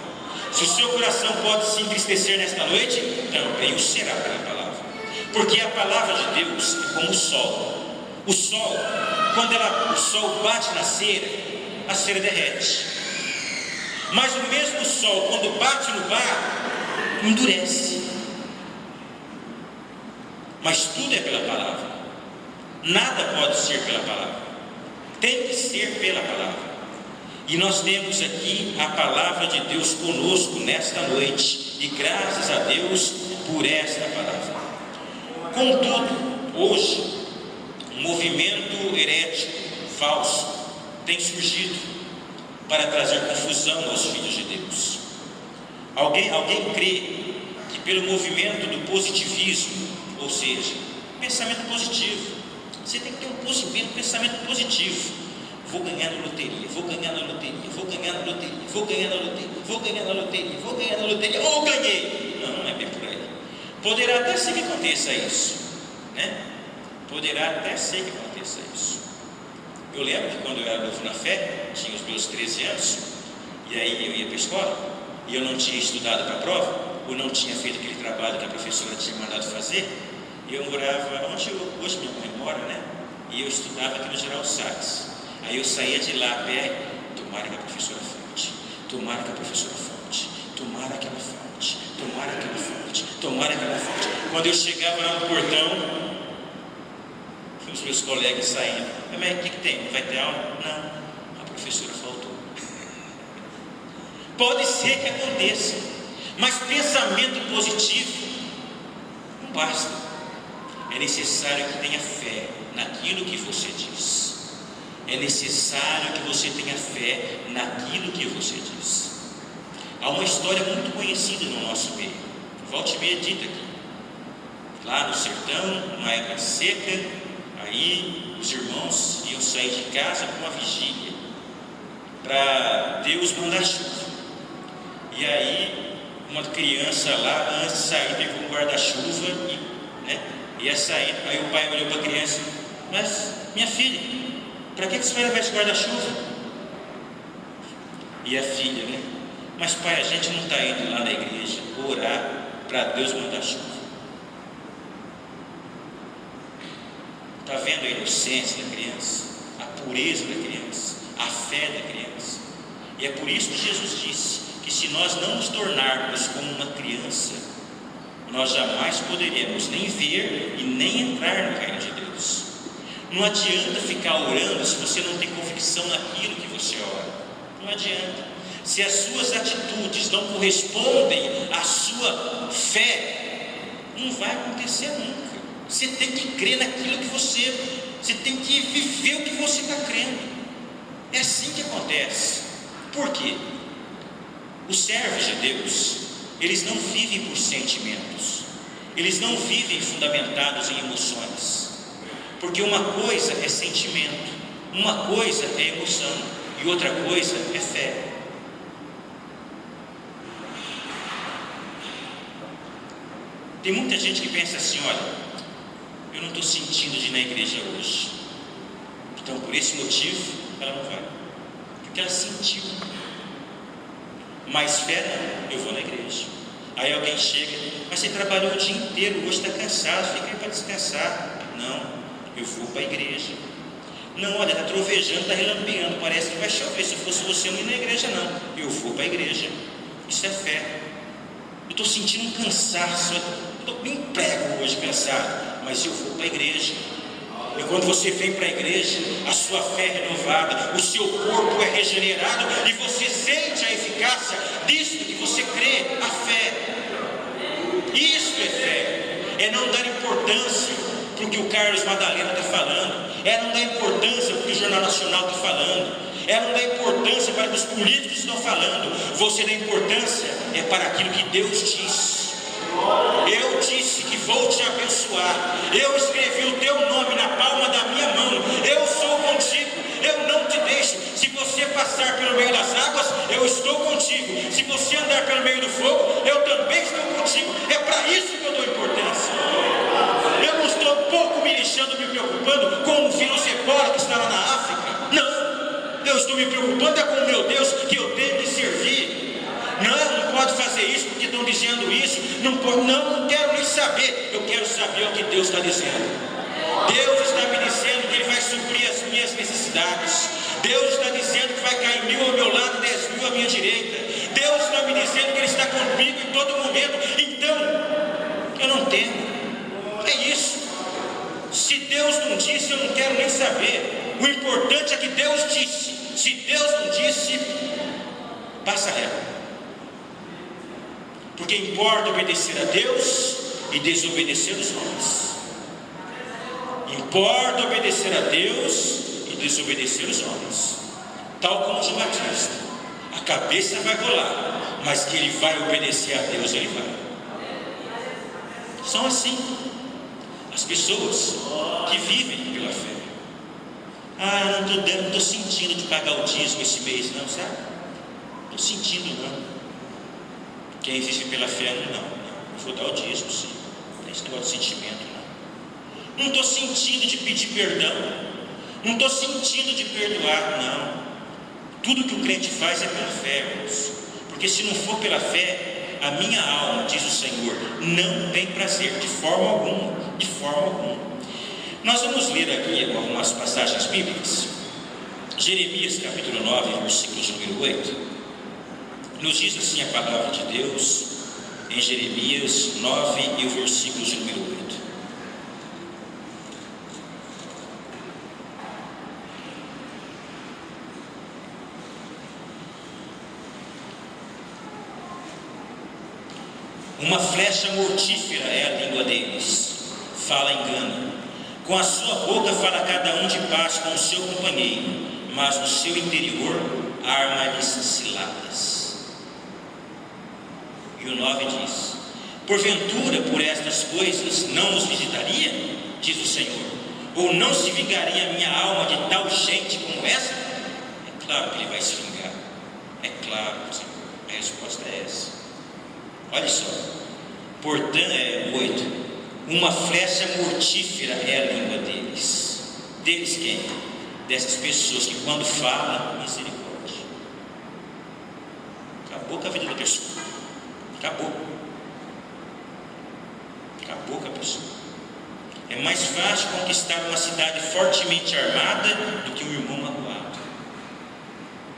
Se o seu coração pode se entristecer nesta noite, também o será pela palavra. Porque a palavra de Deus é como o sol. O sol, quando o sol bate na cera, a cera derrete. Mas o mesmo sol, quando bate no barro, endurece. Mas tudo é pela palavra. Nada pode ser pela palavra. Tem que ser pela palavra. E nós temos aqui a palavra de Deus conosco nesta noite. E graças a Deus por esta palavra. Contudo, hoje, um movimento herético, falso, tem surgido para trazer confusão aos filhos de Deus. Alguém crê que pelo movimento do positivismo, ou seja, pensamento positivo, Você tem que ter um pensamento positivo. Vou ganhar na loteria, vou ganhar na loteria, vou ganhar na loteria, vou ganhar na loteria, vou ganhar na loteria, vou ganhar na loteria, ou ganhei. Não é bem por aí. Poderá até ser que aconteça isso, né? Poderá até ser que aconteça isso. Eu lembro que quando eu era novo na fé, tinha os meus 13 anos, e aí eu ia para a escola, e eu não tinha estudado para a prova, ou não tinha feito aquele trabalho que a professora tinha mandado fazer, e eu morava onde hoje minha mãe mora, né? E eu estudava aqui no Geraldo Salles. Aí eu saía de lá a pé, tomara que a professora falte, tomara que a professora falte, tomara que ela falte, tomara que ela falte, tomara que ela falte. Quando eu chegava lá no portão, os meus colegas saindo, mas o que tem? Não vai ter aula? Não, a professora faltou. Pode ser que aconteça, mas pensamento positivo não basta. É necessário que tenha fé naquilo que você diz. É necessário que você tenha fé naquilo que você diz. Há uma história muito conhecida no nosso meio, volta e meia dita aqui. Lá no sertão, numa época seca, aí os irmãos iam sair de casa para uma vigília, para Deus mandar chuva. E aí uma criança lá, antes de sair, pegou um guarda-chuva e ia sair. Aí o pai olhou para a criança: mas minha filha, para que você vai levar esse guarda-chuva? E a filha, né? Mas pai, a gente não está indo lá na igreja orar para Deus mandar chuva. Está vendo a inocência da criança, a pureza da criança, a fé da criança? E é por isso que Jesus disse que se nós não nos tornarmos como uma criança, nós jamais poderemos nem ver e nem entrar no reino de Deus. Não adianta ficar orando se você não tem convicção naquilo que você ora. Não adianta. Se as suas atitudes não correspondem à sua fé, não vai acontecer nunca. Você tem que crer naquilo que você tem que viver o que você está crendo. É assim que acontece. Por quê? Os servos de Deus, eles não vivem por sentimentos, eles não vivem fundamentados em emoções. Porque uma coisa é sentimento, uma coisa é emoção e outra coisa é fé. Tem muita gente que pensa assim: olha, eu não estou sentindo de ir na igreja hoje, então por esse motivo ela não vai, porque ela sentiu. Mas fé não, eu vou na igreja. Aí alguém chega: mas você trabalhou o dia inteiro, hoje está cansado, fica aí para descansar. Não, eu vou para a igreja. Não, olha, está trovejando, está relampeando, parece que vai chover. Se fosse você, eu não ia na igreja, não. Eu vou para a igreja. Isso é fé. Eu estou sentindo um cansaço, eu estou bem prego hoje, cansado, mas eu vou para a igreja. E quando você vem para a igreja, a sua fé é renovada, o seu corpo é regenerado e você sente a eficácia disso que você crê, a fé. Isso é fé. É não dar importância para o que o Carlos Madalena está falando, é não dar importância para o que o Jornal Nacional está falando, é não dar importância para o que os políticos estão falando. Você dá importância é para aquilo que Deus disse. Eu disse que vou te abençoar, eu escrevi o teu nome na palma da minha mão, eu sou contigo, eu não te deixo. Se você passar pelo meio das águas, eu estou contigo. Se você andar pelo meio do fogo, eu também estou contigo. É para isso que eu dou importância. Eu não estou pouco me lixando, me preocupando com o vírus ebola que está lá na África. Não, eu estou me preocupando é com o meu Deus, que eu tenho que servir. Não pode fazer isso porque estão dizendo isso. Não quero nem saber. Eu quero saber o que Deus está dizendo. Deus está me dizendo que Ele vai suprir as minhas necessidades. Deus está dizendo que vai cair 1000 ao meu lado, 10.000 à minha direita. Deus está me dizendo que Ele está comigo em todo momento. Então, eu não temo. É isso. Se Deus não disse, eu não quero nem saber. O importante é que Deus disse. Se Deus não disse, passa reto. Porque importa obedecer a Deus e desobedecer os homens. Importa obedecer a Deus e desobedecer os homens. Tal como João Batista, a cabeça vai rolar, mas que ele vai obedecer a Deus, ele vai. São assim as pessoas que vivem pela fé. Ah, não estou sentindo de pagar o dízimo esse mês, não, sabe? Não estou sentindo, não. Quem vive pela fé, não vou dar o dízimo, sim. Não tem esse negócio de sentimento, não. Não estou sentindo de pedir perdão. Não estou sentindo de perdoar, não. Tudo que o crente faz é pela fé, irmãos. Porque se não for pela fé, a minha alma, diz o Senhor, não tem prazer de forma alguma, de forma alguma. Nós vamos ler aqui algumas passagens bíblicas. Jeremias capítulo 9, versículos número 8. Nos diz assim a palavra de Deus, em Jeremias 9 e o versículo número 8. Uma flecha mortífera é a língua deles, fala engano. Com a sua boca fala cada um de paz com o seu companheiro, mas no seu interior arma-lhes ciladas. E o 9 diz: porventura por estas coisas não os visitaria, diz o Senhor, ou não se vingaria a minha alma de tal gente como essa? É claro que ele vai se vingar, é claro, Senhor. A resposta é essa. Olha só, portanto, 8. Uma flecha mortífera é a língua deles. Deles quem? Dessas pessoas que quando falam, misericórdia. Acabou com a vida da pessoa. Acabou. Acabou com a pessoa. É mais fácil conquistar uma cidade fortemente armada do que um irmão magoado.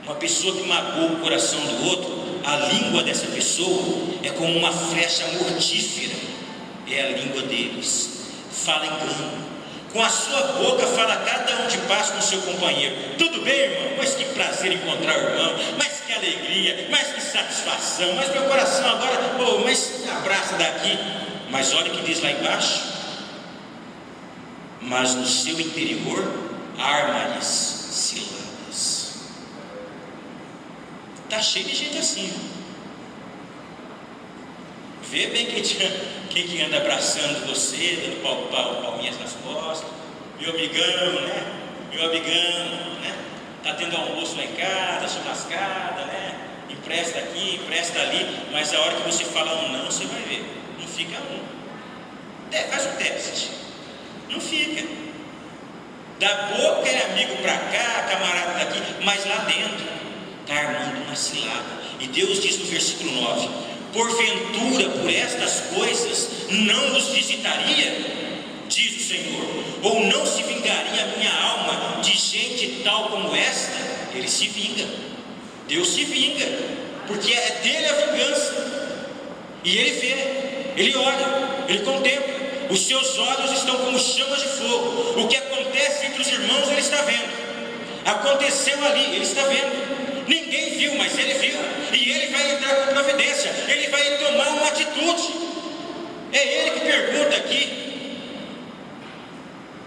Uma pessoa que magoa o coração do outro, a língua dessa pessoa é como uma flecha mortífera. É a língua deles, fala engano. Com a sua boca fala cada um de paz com o seu companheiro. Tudo bem, irmão? Mas que prazer encontrar o irmão, mas que alegria, mas que satisfação, mas meu coração agora, mas abraça daqui. Mas olha o que diz lá embaixo: mas no seu interior arma-lhes ciladas. Está cheio de gente assim. Vê bem quem que anda abraçando você, dando palminhas nas costas. Meu amigão, né? Meu amigão, né? Tá tendo almoço lá em casa, churrascada, né? Empresta aqui, empresta ali. Mas a hora que você fala um não, você vai ver. Não fica um. Faz um teste. Não fica. Da boca é amigo para cá, camarada daqui, mas lá dentro está armando uma cilada. E Deus diz no versículo 9: porventura por estas coisas não os visitaria, diz o Senhor, ou não se vingaria a minha alma de gente tal como esta? Ele se vinga, Deus se vinga, porque é dele a vingança. E ele vê, ele olha, ele contempla. Os seus olhos estão como chamas de fogo. O que acontece entre os irmãos ele está vendo. Aconteceu ali, ele está vendo. Ninguém viu, mas ele viu. E ele vai entrar com providência. Ele vai tomar uma atitude. É ele que pergunta aqui: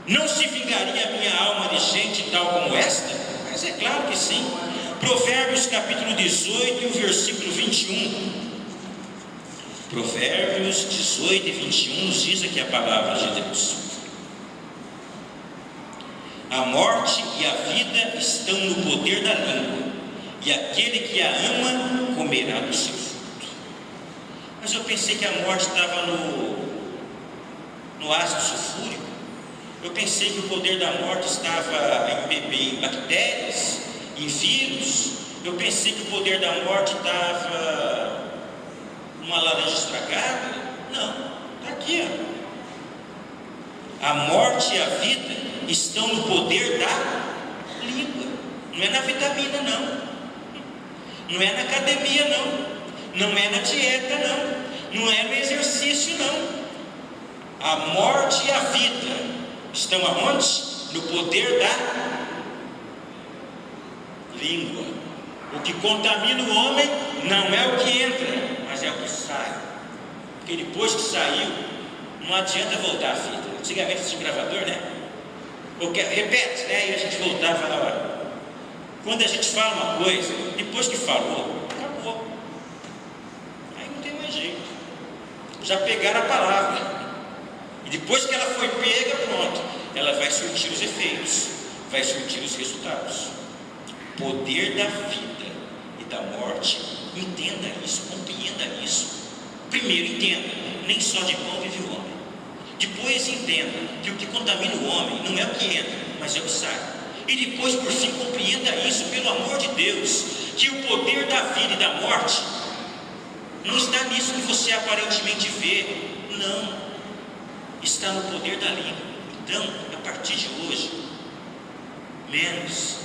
não se vingaria a minha alma de gente tal como esta? Mas é claro que sim. Provérbios capítulo 18 e o versículo 21. Provérbios 18 e 21 nos diz aqui a palavra de Deus: a morte e a vida estão no poder da língua, e aquele que a ama comerá do seu fruto. Mas eu pensei que a morte estava no ácido sulfúrico. Eu pensei que o poder da morte estava em bactérias, em vírus. Eu pensei que o poder da morte estava numa laranja estragada. Não, está aqui, ó. A morte e a vida estão no poder da língua. Não é na vitamina, não. Não é na academia, não. Não é na dieta, não. Não é no exercício, não. A morte e a vida estão aonde? No poder da língua. O que contamina o homem não é o que entra, mas é o que sai. Porque depois que saiu, não adianta voltar a fita. Antigamente tinha um gravador, né? Repete, né? E a gente voltava na hora. Quando a gente fala uma coisa, depois que falou, acabou. Aí não tem mais jeito. Já pegaram a palavra. E depois que ela foi pega, pronto, ela vai surtir os efeitos. vai surtir os resultados. Poder da vida e da morte. Entenda isso, compreenda isso. Primeiro, entenda, nem só de pão vive o homem. Depois, entenda que o que contamina o homem não é o que entra, mas é o que sai. E depois, por fim, compreenda isso, pelo amor de Deus, que o poder da vida e da morte não está nisso que você aparentemente vê, não, está no poder da língua. Então, a partir de hoje, menos,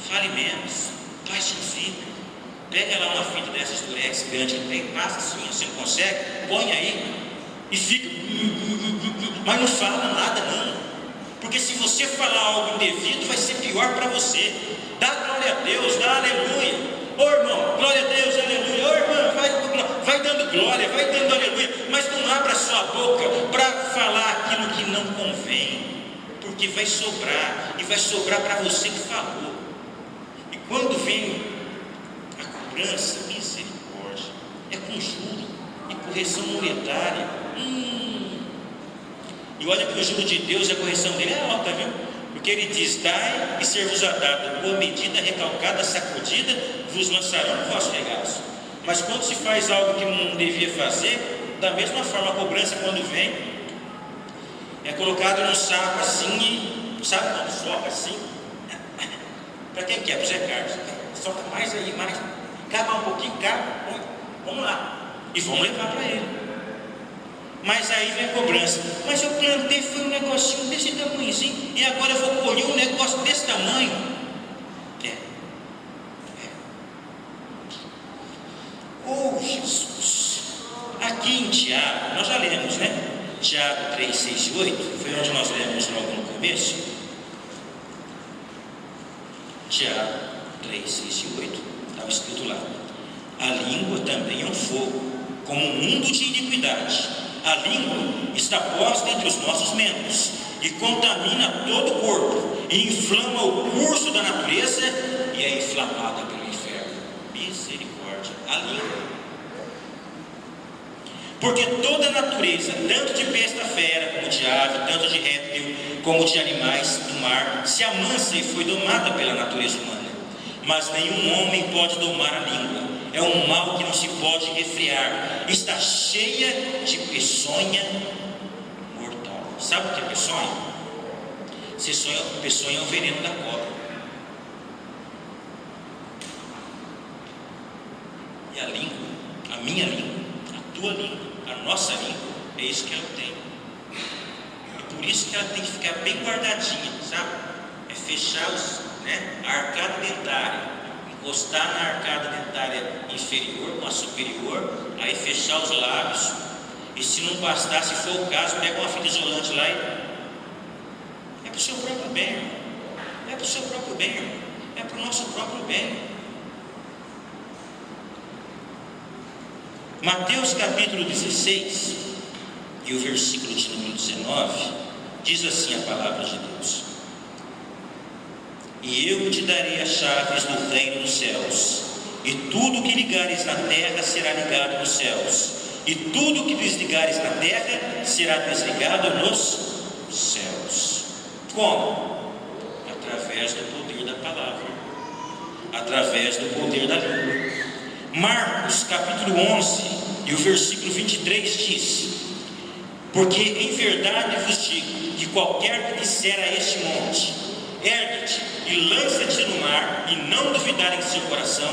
fale menos, baixe a fita, pega lá uma fita dessas durex grande, tem, passa assim, você não consegue, põe aí e fica, mas não fala nada não, porque se você falar algo indevido, vai ser pior para você. Dá glória a Deus, dá aleluia, ô irmão, glória a Deus, aleluia, ô irmão, vai dando glória, vai dando aleluia, mas não abra a sua boca para falar aquilo que não convém, porque vai sobrar, e vai sobrar para você que falou. E quando vem a cobrança, misericórdia, é com juro e correção monetária. E olha que o juro de Deus, a correção dele é alta, viu? Porque ele diz: dai e ser-vos-á dado, boa medida, recalcada, sacudida, vos lançarão no vosso regaço. Mas quando se faz algo que não devia fazer, da mesma forma a cobrança, quando vem, é colocado num saco assim, e, sabe quando soca assim? Para quem quer? Para o Zé Carlos. Soca mais aí, mais. Acaba um pouquinho, acaba, vamos lá. E vamos levar para ele. Mas aí vem a cobrança. Mas eu plantei, foi um negocinho desse tamanhozinho, e agora eu vou colher um negócio desse tamanho. Oh Jesus! Aqui em Tiago, nós já lemos, né? Tiago 3, 6 e 8, foi onde nós lemos logo no começo. Tiago 3, 6 e 8, estava escrito lá: a língua também é um fogo, como um mundo de iniquidade. A língua está posta entre os nossos membros e contamina todo o corpo, e inflama o curso da natureza e é inflamada pelo inferno. Misericórdia, a língua. Porque toda a natureza, tanto de besta fera como de ave, tanto de réptil como de animais do mar, se amansa e foi domada pela natureza humana. Mas nenhum homem pode domar a língua. É um mal que não se pode refrear. Está cheia de peçonha mortal. Sabe o que é peçonha? Peçonha é o veneno da cobra. E a língua, a minha língua, a tua língua, a nossa língua, é isso que ela tem. E por isso que ela tem que ficar bem guardadinha, sabe? É fechar a arcada dentária. Encostar na arcada dentária inferior com a superior, aí fechar os lábios, e se não bastar, se for o caso, pega uma fita isolante lá e é para o seu próprio bem, irmão. É para o seu próprio bem, irmão. É para o nosso próprio bem. Mateus capítulo 16 e o versículo de número 19 diz assim a palavra de Deus: e eu te darei as chaves do reino dos céus, e tudo que ligares na terra será ligado nos céus, e tudo que desligares na terra será desligado nos céus. Como? Através do poder da palavra, através do poder da língua. Marcos capítulo 11 e o versículo 23 diz: porque em verdade vos digo que qualquer que disser a este monte: ergue-te e lança-te no mar, e não duvidar em seu coração,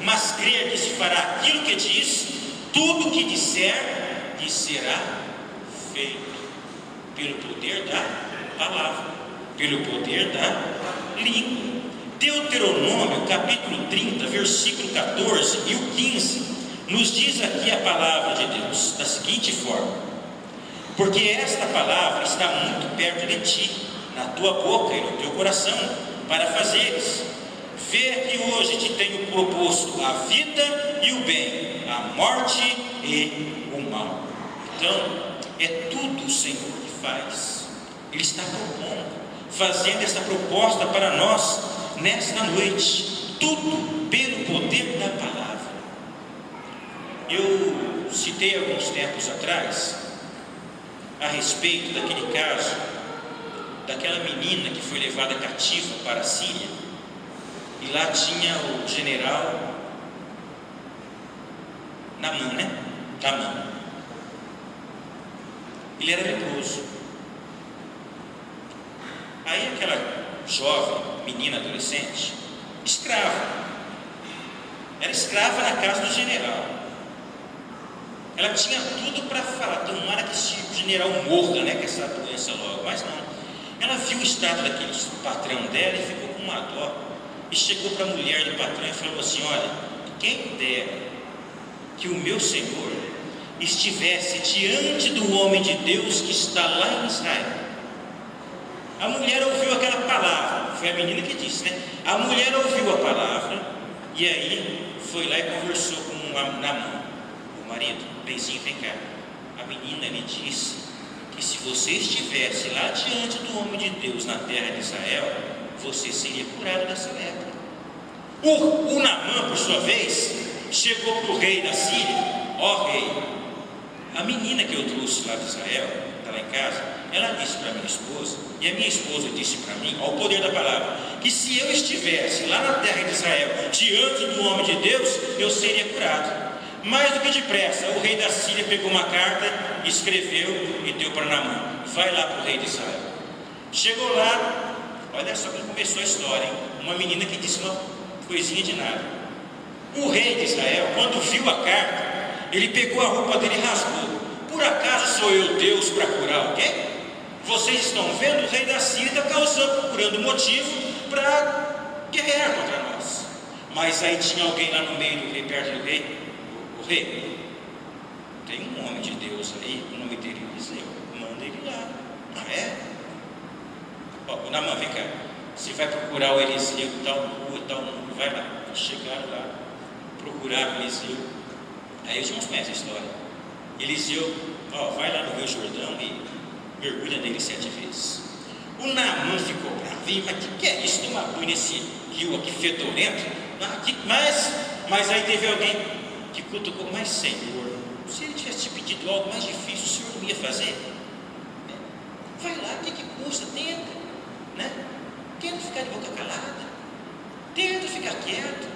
mas crer que se fará aquilo que diz, tudo o que disser lhe será feito, pelo poder da palavra, pelo poder da língua. Deuteronômio capítulo 30, versículo 14 e o 15 nos diz aqui a palavra de Deus da seguinte forma: porque esta palavra está muito perto de ti, na tua boca e no teu coração, para fazeres. Vê que hoje te tenho proposto a vida e o bem, a morte e o mal. Então, é tudo o Senhor que faz. Ele está propondo, fazendo essa proposta para nós nesta noite. Tudo pelo poder da palavra. Eu citei alguns tempos atrás a respeito daquele caso daquela menina que foi levada cativa para a Síria. E lá tinha o general Naamã, né? Naamã. Ele era leproso. Aí aquela jovem, menina, adolescente, escrava. Era escrava na casa do general. Ela tinha tudo para falar, tomara que esse general morra, né, com essa doença logo. Mas não. Ela viu o estado daquele patrão dela e ficou com uma dó. E chegou para a mulher do patrão e falou assim: olha, quem dera que o meu Senhor estivesse diante do homem de Deus que está lá em Israel. A mulher ouviu aquela palavra, foi a menina que disse, né? A mulher ouviu a palavra e aí foi lá e conversou com Naamã, o marido: benzinho, vem cá. A menina lhe disse que se você estivesse lá diante do homem de Deus na terra de Israel, você seria curado dessa lepra. O Naamã, por sua vez, chegou para o rei da Síria: ó rei, a menina que eu trouxe lá de Israel, está lá em casa, ela disse para minha esposa, e a minha esposa disse para mim, ao poder da palavra, que se eu estivesse lá na terra de Israel, diante do homem de Deus, eu seria curado. Mais do que depressa, o rei da Síria pegou uma carta, escreveu e deu para Naamã: vai lá para o rei de Israel. Chegou lá, olha só como começou a história, hein? Uma menina que disse uma coisinha de nada. O rei de Israel, quando viu a carta, ele pegou a roupa dele e rasgou. Por acaso sou eu Deus para curar alguém? Vocês estão vendo, o rei da Síria está procurando motivo para guerrear contra nós. Mas aí tinha alguém lá no meio do rei, perto do rei: o rei, tem um homem de Deus aí, o nome dele é Eliseu, manda ele lá. Ah, é? Ó, Naamã, vem cá, você vai procurar o Eliseu, tal rua, tal número, vai lá. Chegaram lá, procuraram o Eliseu. Aí os irmãos conhecem a história. Eliseu, ó, vai lá no Rio Jordão e mergulha nele 7 vezes. O Naamã ficou bravo: mas que é isso, tomar banho nesse rio aqui fedorento? Mas aí teve alguém que cutucou: mas Senhor, se ele tivesse te pedido algo mais difícil, o Senhor não ia fazer? Vai lá, o que custa? Tenta, né? Tenta ficar de boca calada, tenta ficar quieto,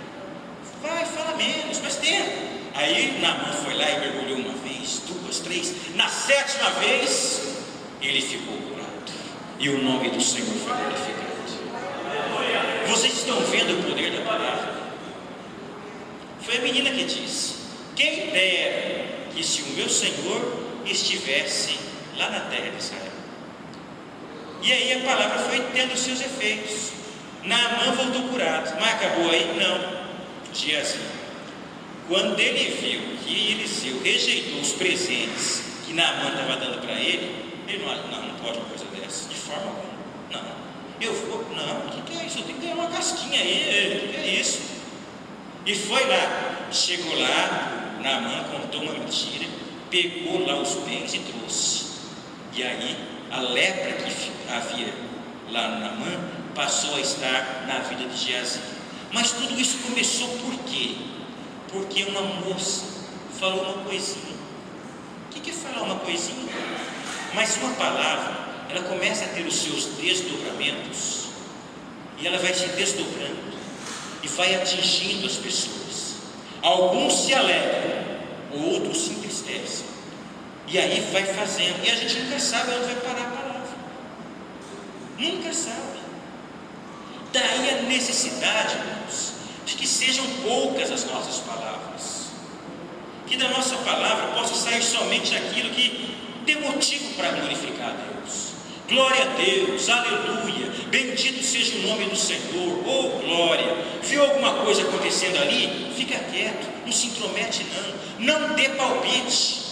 vai, fala menos, mas tenta. Aí Naamã foi lá e mergulhou 1 vez, 2, 3, na 7ª vez ele ficou curado, e o nome do Senhor foi glorificado. Vocês estão vendo o poder da palavra? Foi a menina que disse: quem dera que se o meu Senhor estivesse lá na terra de Israel. E aí a palavra foi tendo seus efeitos. Naamã voltou curado, mas acabou aí? Não. Geazi, quando ele viu que Eliseu rejeitou os presentes que Naamã estava dando para ele não pode uma coisa dessa, de forma alguma. O que é isso? Eu tenho que ter uma casquinha aí, o que é isso? E foi lá, chegou lá, Naamã contou uma mentira, pegou lá os bens e trouxe. E aí a lepra que havia lá no Naamã passou a estar na vida de Geazi. Mas tudo isso começou por quê? Porque uma moça falou uma coisinha. O que é falar uma coisinha? Mas uma palavra, ela começa a ter os seus desdobramentos, e ela vai se desdobrando e vai atingindo as pessoas. Alguns se alegram, outros se entristecem, e aí vai fazendo, e a gente nunca sabe onde vai parar a palavra, nunca sabe. Daí a necessidade, irmãos, de que sejam poucas as nossas palavras, que da nossa palavra possa sair somente aquilo que dê motivo para glorificar a Deus. Glória a Deus, aleluia, bendito seja o nome do Senhor, oh glória. Viu alguma coisa acontecendo ali? Fica quieto, não se intromete não dê palpite.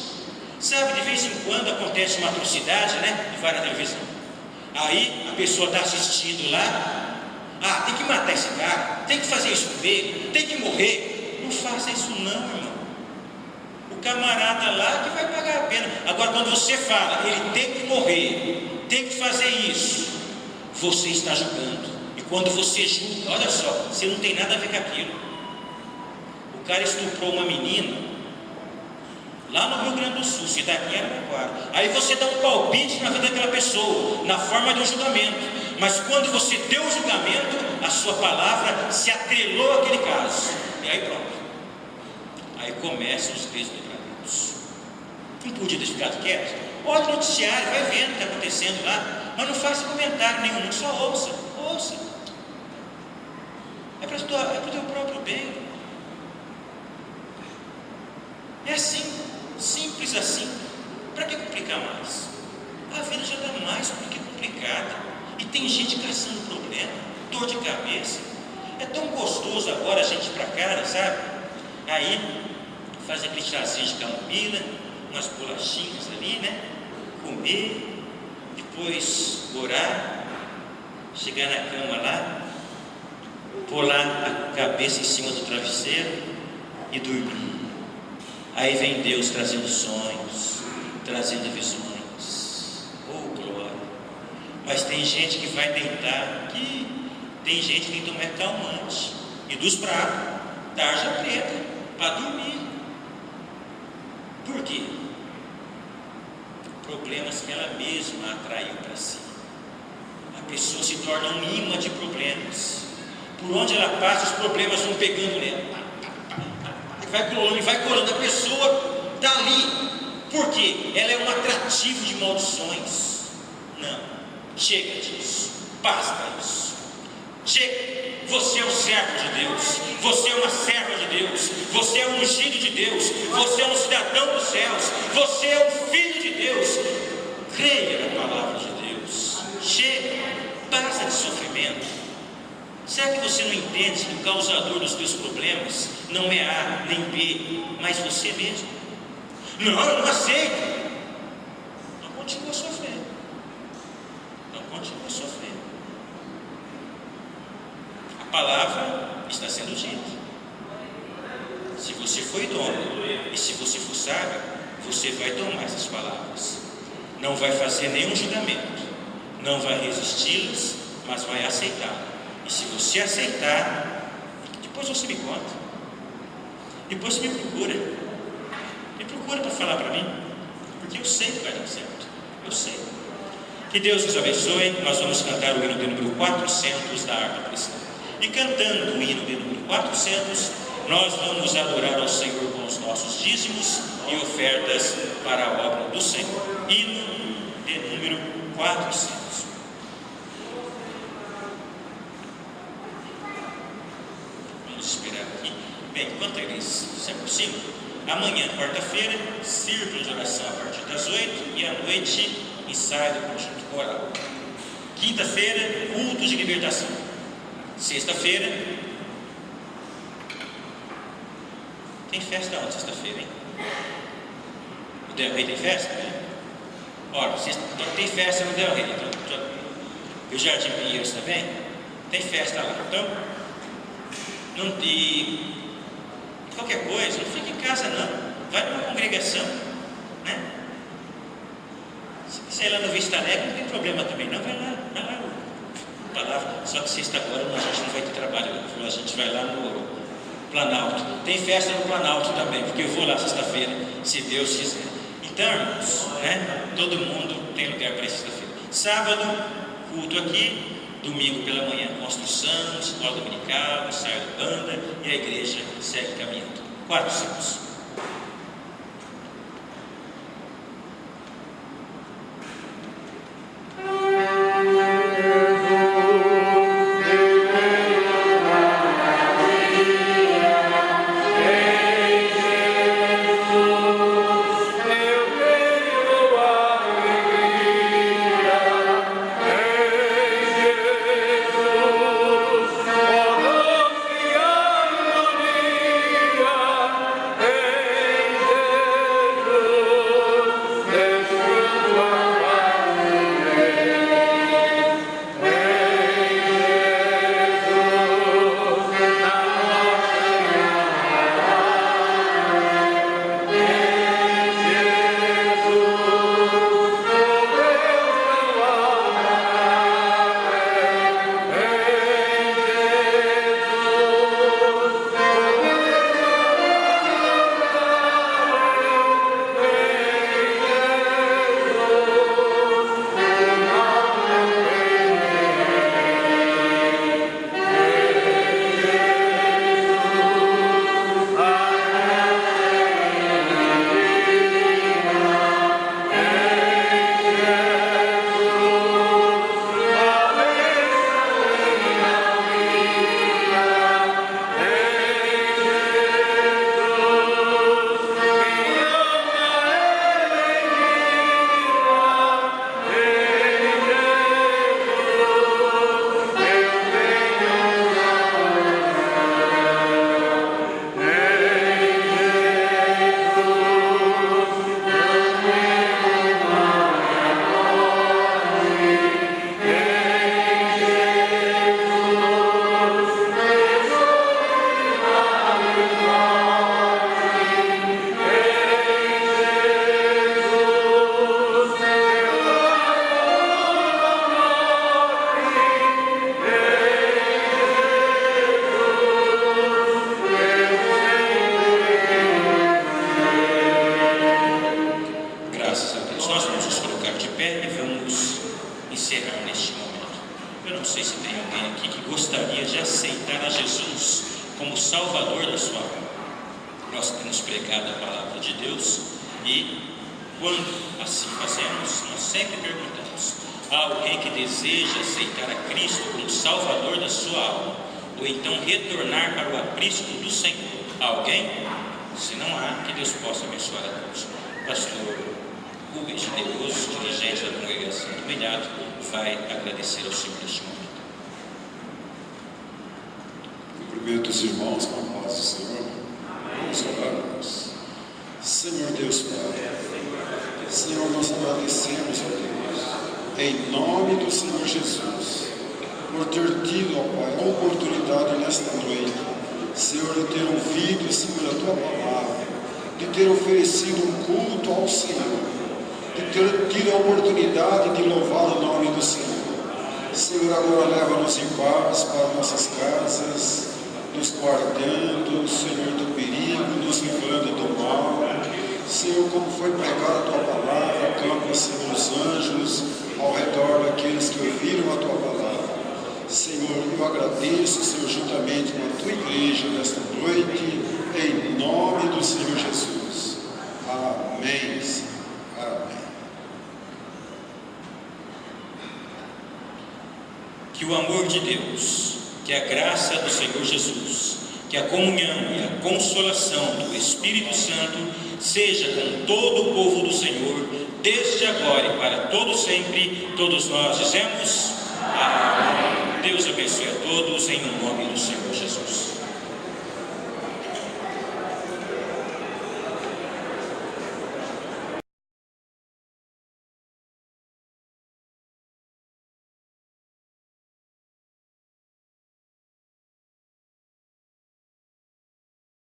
Sabe, de vez em quando acontece uma atrocidade, né? E vai na televisão, aí a pessoa está assistindo lá: tem que matar esse cara, tem que fazer isso com ele, tem que morrer. Não faça isso não, irmão. O camarada lá que vai pagar a pena. Agora, quando você fala, ele tem que morrer, tem que fazer isso, você está julgando. E quando você julga, olha só, você não tem nada a ver com aquilo. O cara estuprou uma menina, lá no Rio Grande do Sul, cidade de Araraquara. Aí você dá um palpite na vida daquela pessoa, na forma de um julgamento. Mas quando você deu o julgamento, a sua palavra se atrelou àquele caso. E aí pronto. Aí começam os desdobramentos. Não podia ter ficado quieto? Olha o noticiário, vai vendo o que está acontecendo lá, mas não faça comentário nenhum, só ouça. É para o teu próprio bem. É assim, simples assim. Para que complicar mais? A vida já está mais do que complicada. E tem gente caçando problema, dor de cabeça. É tão gostoso agora a gente ir para casa, sabe? Aí faz aquele chazinho de camomila, umas bolachinhas ali, né? Comer, depois orar, chegar na cama lá, pôr lá a cabeça em cima do travesseiro e dormir. Aí vem Deus trazendo sonhos, trazendo visões. Oh, glória! Mas tem gente que vai deitar aqui, tem gente que tem que tomar calmante e dos bravos, tarja preta, para dormir. Por quê? Problemas que ela mesma atraiu para si. A pessoa se torna um imã de problemas. Por onde ela passa, os problemas vão pegando nela. Vai colando. A pessoa está ali. Por quê? Ela é um atrativo de maldições. Não. Chega disso. Basta isso. Chega. Você é um servo de Deus. Você é uma serva de Deus. Você é um ungido de Deus. Você é um cidadão dos céus. Você é um filho de Deus. Creia na palavra de Deus. Chega. Basta de sofrimento. Será que você não entende que o causador dos teus problemas não é A nem B, mas você mesmo? Não, eu não aceito. Não continua sofrendo. A palavra está sendo dita. Se você for idôneo e se você for sábio, você vai tomar essas palavras. Não vai fazer nenhum julgamento, não vai resisti-las, mas vai aceitá-las. E se você aceitar, depois você me conta. Depois você me procura. Me procura para falar para mim. Porque eu sei que vai dar certo. Eu sei. Que Deus nos abençoe. Nós vamos cantar o hino de número 400 da harpa cristã. E cantando o hino de número 400, nós vamos adorar ao Senhor com os nossos dízimos e ofertas para a obra do Senhor. Hino de número 400. Esperar aqui. Bem, enquanto eles se aproximam, amanhã, quarta-feira, círculo de oração a partir das 8 e à noite, ensaio do conjunto coral. Quinta-feira, cultos de libertação. Sexta-feira, tem festa onde? Sexta-feira, hein? O Del Rey tem festa? Né? Olha, tem festa no Del Rey. E o Jardim Pinheiros também? Tem festa lá. Então, e qualquer coisa, não fique em casa não, vai numa congregação, né? Se quiser ir lá no Vista Alegre, não tem problema também não, vai lá, palavra, só que sexta-feira a gente não vai ter trabalho, a gente vai lá no Planalto, tem festa no Planalto também, porque eu vou lá sexta-feira, se Deus quiser. Então, irmãos, né? Todo mundo tem lugar para sexta-feira. Sábado, culto aqui. Domingo pela manhã, construção, escola dominical, ensaio de banda e a igreja segue caminhando. 400. Hey! não sei se tem alguém aqui que gostaria de aceitar a Jesus como Salvador da sua alma. Nós temos pregado a palavra de Deus e, quando assim fazemos, nós sempre perguntamos: há alguém que deseja aceitar a Cristo como Salvador da sua alma, ou então retornar para o aprisco do Senhor? Há alguém? Se não há, que Deus possa abençoar a todos. Pastor Rubens de Deus, dirigente da congregação do Humilhado, vai agradecer ao Senhor neste momento. Cumprimento os irmãos com a paz do Senhor. Vamos orar, irmãos. Senhor Deus Pai, Senhor, nós agradecemos a Deus, em nome do Senhor Jesus, por ter tido, ó Pai, a oportunidade nesta noite, Senhor, de ter ouvido, Senhor, a Tua palavra, de ter oferecido um culto ao Senhor, de ter tido a oportunidade de louvar o nome do Senhor. Senhor, agora leva-nos em paz para nossas casas, nos guardando, Senhor, do perigo, nos livrando do mal. Senhor, como foi pregada a Tua palavra, acampa, Senhor, os anjos ao redor daqueles que ouviram a Tua palavra. Senhor, eu agradeço, Senhor, juntamente com a Tua igreja nesta noite, em nome do Senhor Jesus. Amém, Senhor. Amém. Que o amor de Deus, que a graça do Senhor Jesus, que a comunhão e a consolação do Espírito Santo seja com todo o povo do Senhor, desde agora e para todo sempre. Todos nós dizemos amém. Deus abençoe a todos em nome do Senhor Jesus.